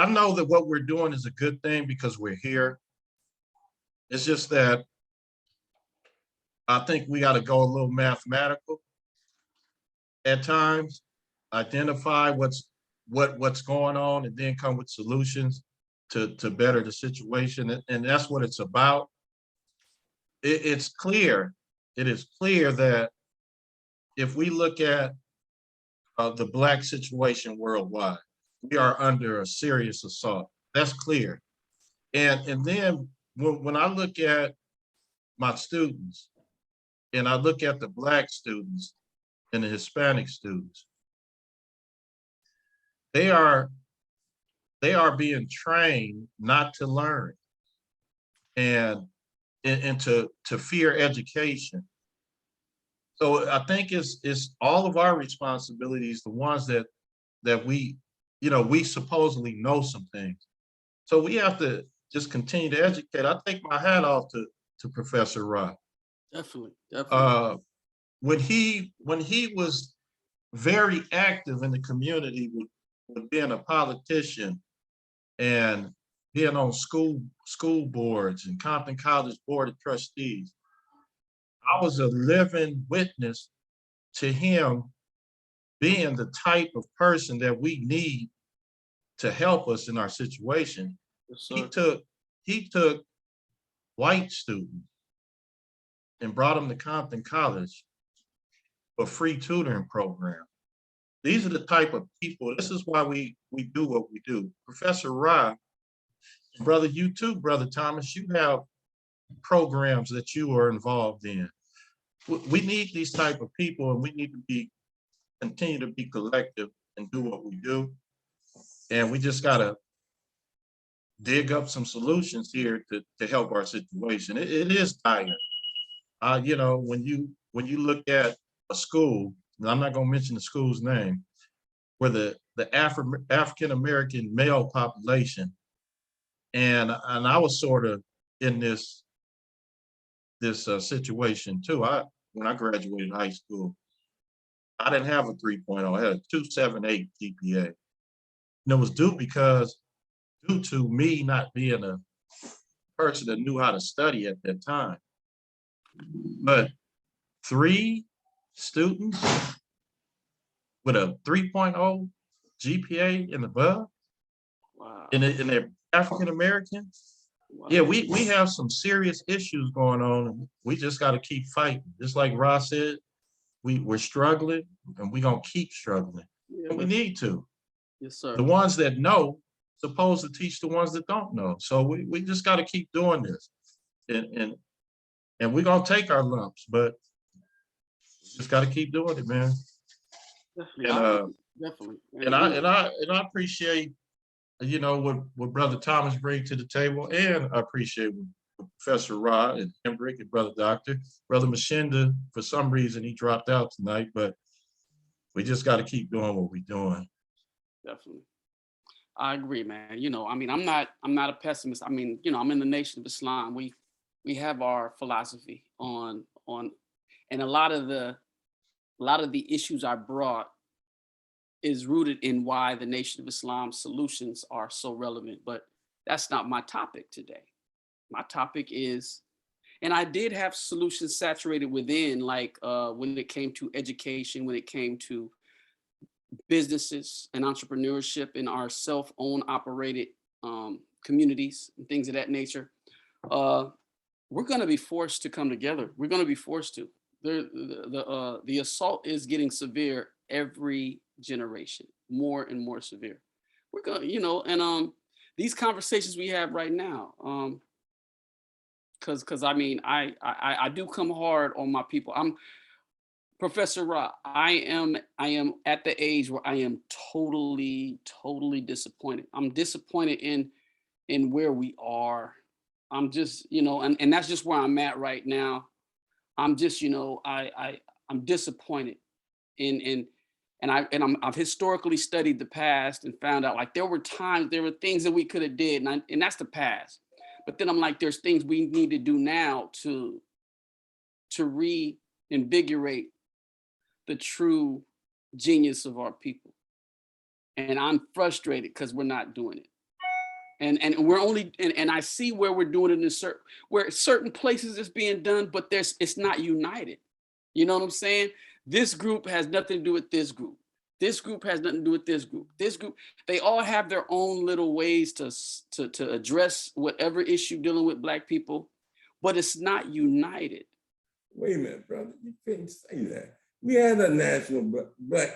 know that what we're doing is a good thing because we're here. It's just that I think we got to go a little mathematical at times, identify what's going on, and then come with solutions to better the situation. And that's what it's about. It's clear. It is clear that if we look at the Black situation worldwide, we are under a serious assault. That's clear. And then when I look at my students, and I look at the Black students and the Hispanic students, they are being trained not to learn and to fear education. So I think it's all of our responsibilities, the ones that we, we supposedly know some things. So we have to just continue to educate. I take my hat off to Professor Rock. definitely, definitely. When he was very active in the community with being a politician and being on school boards and Compton College Board of Trustees, I was a living witness to him being the type of person that we need to help us in our situation. Yes, He sir. took white students and brought them to Compton College for a free tutoring program. These are the type of people, this is why we do what we do. Professor Rye, brother, you too, Brother Thomas, you have programs that you are involved in. We need these type of people, and we need to continue to be collective and do what we do. And we just gotta dig up some solutions here to help our situation. It is dire. When you look at a school, and I'm not gonna mention the school's name, where the African American male population, and I was sort of in this situation too. When I graduated high school, I didn't have a 3.0. I had a 2.78 GPA. And it was due to me not being a person that knew how to study at that time. But 3 students with a 3.0 GPA and above, Wow. and they're African American. Wow. Yeah, we have some serious issues going on, and we just got to keep fighting. Just like Ross said, we're struggling, and we're gonna keep struggling, Yeah, and we need to. yes, sir. The ones that know supposed to teach the ones that don't know. So we just got to keep doing this, and we're gonna take our lumps, but just got to keep doing it, man. Definitely. And Definitely. I appreciate what Brother Thomas brings to the table, and I appreciate what Professor Rod and Hendrick and Brother Doctor. Brother Mashinda, for some reason he dropped out tonight, but we just got to keep doing what we're doing. Definitely. I agree, man. I'm not a pessimist. I'm in the Nation of Islam. We have our philosophy on and a lot of the issues I brought is rooted in why the Nation of Islam solutions are so relevant. But that's not my topic today. My topic is, and I did have solutions saturated within, like when it came to education, when it came to businesses and entrepreneurship in our self-owned operated communities and things of that nature. We're going to be forced to come together. We're going to be forced to. The assault is getting severe every generation, more and more severe. We're going, and these conversations we have right now, because I mean, I do come hard on my people. I'm Professor Ra. I am at the age where I am totally disappointed. I'm disappointed in where we are. I'm just, and that's just where I'm at right now. I'm just, I'm disappointed in I've historically studied the past and found out like there were things that we could have did, and that's the past. But then I'm like, there's things we need to do now to reinvigorate the true genius of our people. And I'm frustrated because we're not doing it. And we're only, and I see where we're doing it in where certain places it's being done, but it's not united. You know what I'm saying? This group has nothing to do with this group. This group has nothing to do with this group. This group, they all have their own little ways to address whatever issue dealing with Black people, but it's not united. Wait a minute, brother, you can't say that. We had a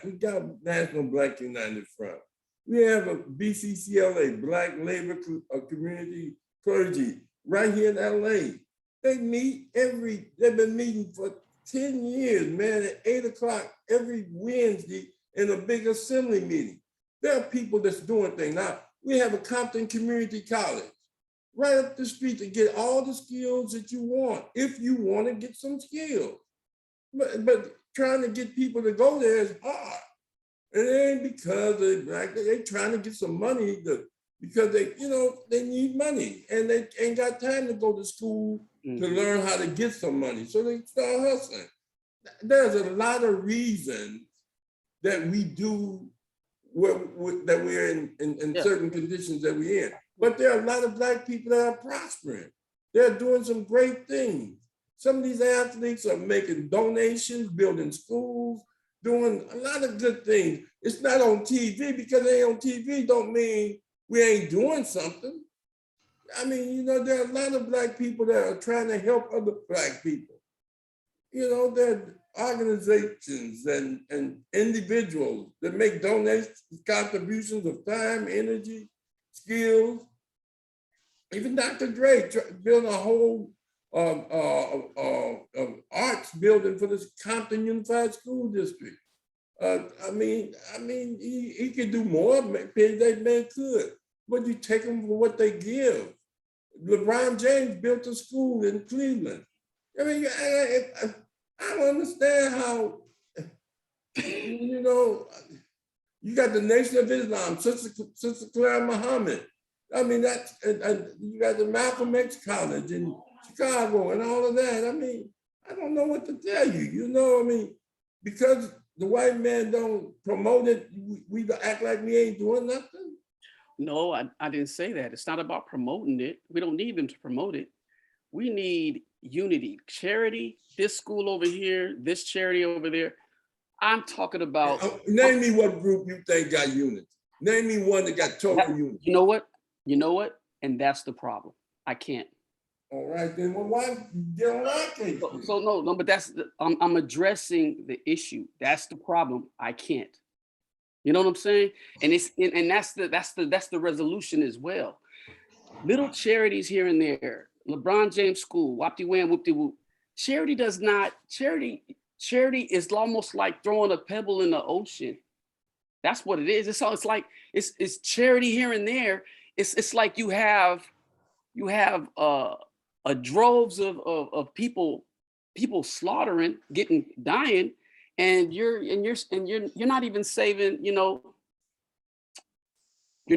we got National Black United Front. We have a BCCLA, Black Labor Community Clergy, right here in LA. They've been meeting for 10 years, man, at 8 o'clock every Wednesday in a big assembly meeting. There are people that's doing things. Now, we have a Compton Community College right up the street to get all the skills that you want, if you want to get some skills. But trying to get people to go there is hard. And it ain't because they're Black, they're trying to get some money because they need money and they ain't got time to go to school to learn how to get some money. So they start hustling. There's a lot of reasons that we do that we're in certain conditions that we're in. But there are a lot of Black people that are prospering. They're doing some great things. Some of these athletes are making donations, building schools, doing a lot of good things. It's not on TV because they ain't on TV don't mean we ain't doing something. I mean, there are a lot of Black people that are trying to help other Black people. There are organizations and individuals that make donations, contributions of time, energy, skills. Even Dr. Dre built a whole arts building for this Compton Unified School District. I mean, he could do more. Maybe they could, but you take them for what they give. LeBron James built a school in Cleveland. I mean, I don't understand how, you got the Nation of Islam, Sister Clara Muhammad. I mean, you got the Malcolm X College in Chicago and all of that. I mean, I don't know what to tell you, because the white man don't promote it, we act like we ain't doing nothing. No, I didn't say that. It's not about promoting it. We don't need them to promote it. We need unity. Charity, this school over here, this charity over there. I'm talking about. Name me what group you think got unity. Name me one that got total unity. You know what? And that's the problem. I can't. All right, then why you don't like it? So no, but I'm addressing the issue. That's the problem. I can't. You know what I'm saying? And that's the resolution as well. Little charities here and there. LeBron James School, whoop-de-wham, whoop-de-whoop. Charity is almost like throwing a pebble in the ocean. That's what it is. It's like it's charity here and there. It's like you have droves of people slaughtering, dying, and you're not even saving. You're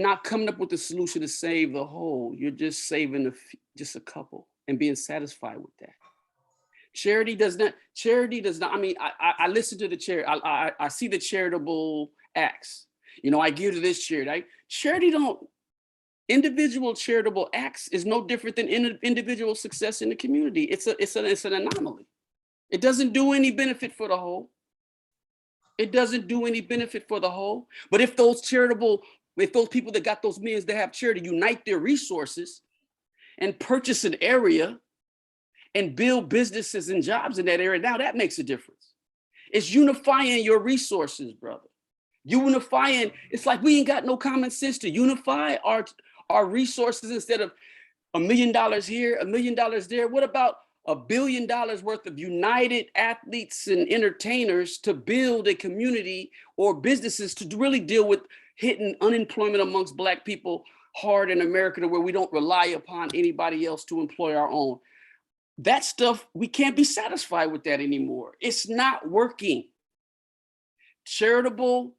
not coming up with the solution to save the whole. You're just saving just a couple and being satisfied with that. Charity does not. I mean, I listen to the charity. I see the charitable acts. I give to this charity. Individual charitable acts is no different than individual success in the community. It's an anomaly. It doesn't do any benefit for the whole. It doesn't do any benefit for the whole. But if those people that got those millions that have charity unite their resources and purchase an area and build businesses and jobs in that area, now that makes a difference. It's unifying your resources, brother. It's like we ain't got no common sense to unify our resources instead of $1 million here, $1 million there. What about $1 billion worth of united athletes and entertainers to build a community or businesses to really deal with hitting unemployment amongst Black people hard in America, to where we don't rely upon anybody else to employ our own? That stuff, we can't be satisfied with that anymore. It's not working. Charitable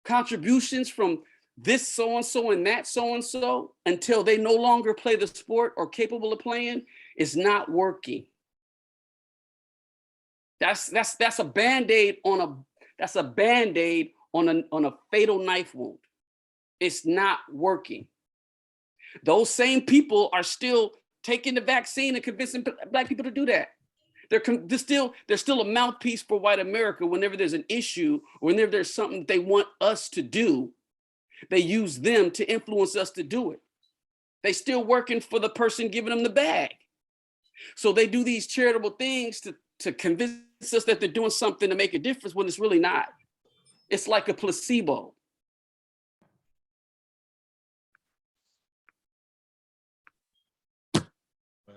contributions from this so-and-so and that so-and-so, until they no longer play the sport or capable of playing, is not working. That's a Band-Aid on a fatal knife wound. It's not working. Those same people are still taking the vaccine and convincing Black people to do that. They're still a mouthpiece for white America. Whenever there's an issue, whenever there's something they want us to do, they use them to influence us to do it. They still working for the person giving them the bag. So they do these charitable things to convince us that they're doing something to make a difference when it's really not. It's like a placebo.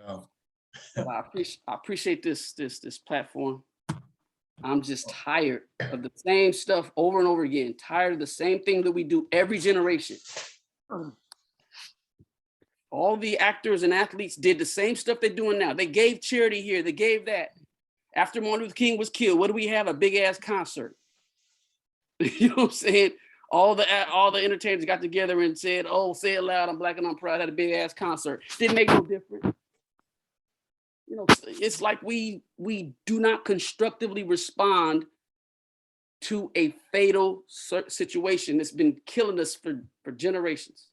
Well, I appreciate this platform. I'm just tired of the same stuff over and over again. Tired of the same thing that we do every generation. All the actors and athletes did the same stuff they're doing now. They gave charity here, they gave that. After Martin Luther King was killed, what do we have? A big ass concert. You know what I'm saying? All the entertainers got together and said, "Oh, say it loud, I'm Black and I'm proud." Had a big ass concert. Didn't make no difference. You know, it's like we do not constructively respond to a fatal situation that's been killing us for generations.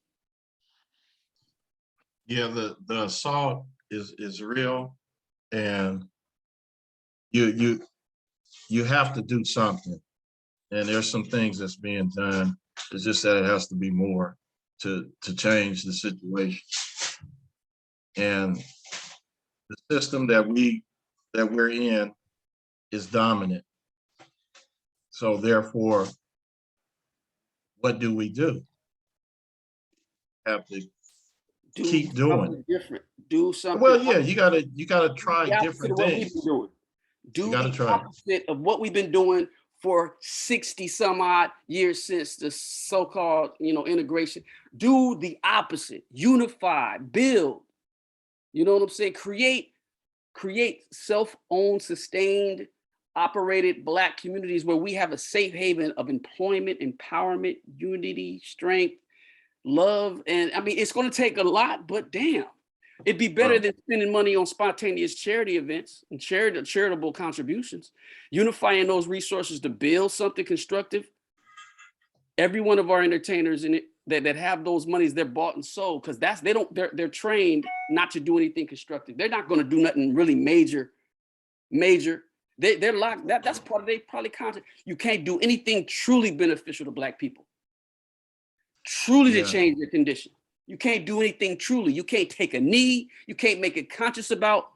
yeah, the assault is real, and you have to do something. And there's some things that's being done. It's just that it has to be more to change the situation. And the system that we're in is dominant. So therefore, what do we do? Have to keep doing something different. Do something. Well, yeah, you gotta try the opposite different of what we've things. been doing. Do You gotta the try. opposite of what we've been doing for 60 some odd years since the so-called, integration. Do the opposite. Unify, build. You know what I'm saying? Create self-owned, sustained, operated Black communities where we have a safe haven of employment, empowerment, unity, strength, love. And I mean, it's going to take a lot, but damn, it'd be better Right. than spending money on spontaneous charity events and charitable contributions. Unifying those resources to build something constructive. Every one of our entertainers in it that have those monies, they're bought and sold, because they're trained not to do anything constructive. They're not going to do nothing really major. They're locked. That's part of their probably content. You can't do anything truly beneficial to Black people. Truly to Yeah. change their condition. You can't do anything truly. You can't take a knee. You can't make it conscious about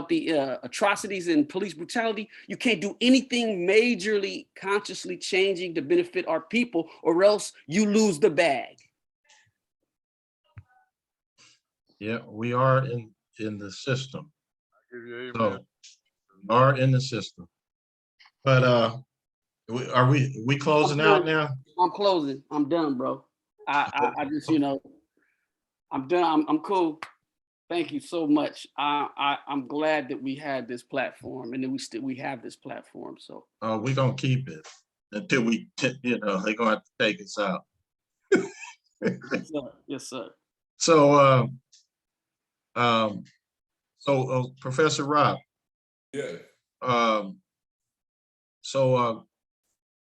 the atrocities and police brutality. You can't do anything majorly consciously changing to benefit our people, or else you lose the bag. Yeah, we are in the system. Give you So amen. we are in the system. But are we closing out now? I'm closing. I'm done, bro. I just, I'm done. I'm cool. Thank you so much. I'm glad that we had this platform, and that we have this platform. So We're gonna keep it until they're gonna have to take us out. yes, sir. Yes, sir. So Professor Rob, Yeah,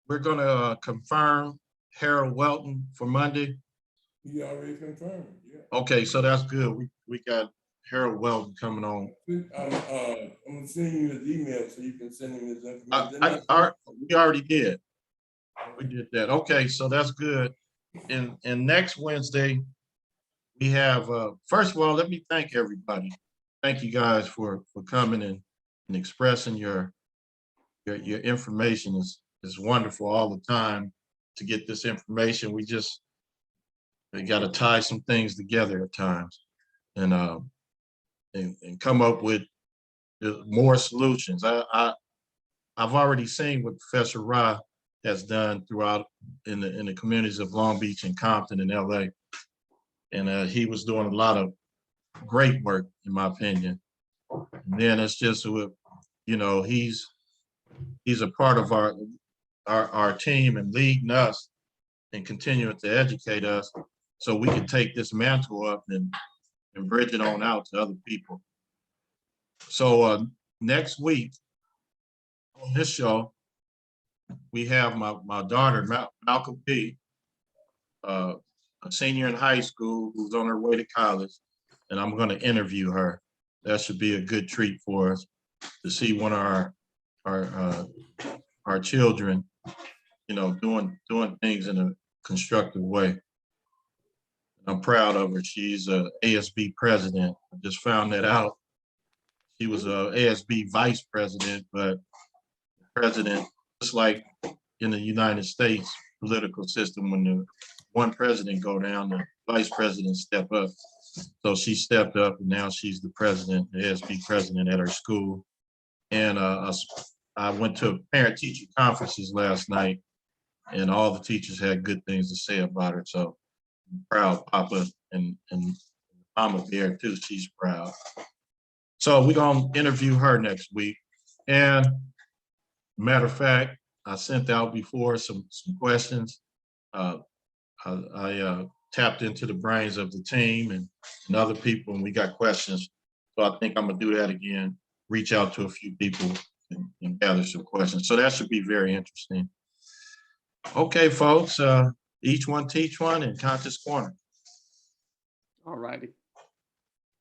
we're gonna confirm Harold Welton for Monday. he already confirmed, yeah. Okay, so that's good. We got Harold Welton coming on. I'm gonna send you his email so you can send him his information. We already did. We did that. Okay, so that's good. And next Wednesday, we have, first of all, let me thank everybody. Thank you guys for coming and expressing your information. Is wonderful all the time to get this information. We got to tie some things together at times. and come up with more solutions. I've already seen what Professor Ra has done throughout in the communities of Long Beach and Compton and LA. And he was doing a lot of great work, in my opinion. And then it's just with, he's a part of our team and leading us and continuing to educate us so we can take this mantle up and bridge it on out to other people. So next week on this show, we have my daughter, Malcolm P, a senior in high school who's on her way to college, and I'm going to interview her. That should be a good treat for us to see one of our children, doing things in a constructive way. I'm proud of her. She's a ASB president. I just found that out. She was a ASB vice president, but president, just like in the United States political system, when the one president go down, the vice president step up. So she stepped up, and now she's the president, the ASB president at her school. And I went to parent-teacher conferences last night, and all the teachers had good things to say about her. So I'm proud, Papa, and Mama Bear too. She's proud. So we're gonna interview her next week. And matter of fact, I sent out before some questions. I tapped into the brains of the team and other people, and we got questions. So I think I'm gonna do that again, reach out to a few people and gather some questions. So that should be very interesting. Okay, folks, each one teach one in Conscious Corner. All righty.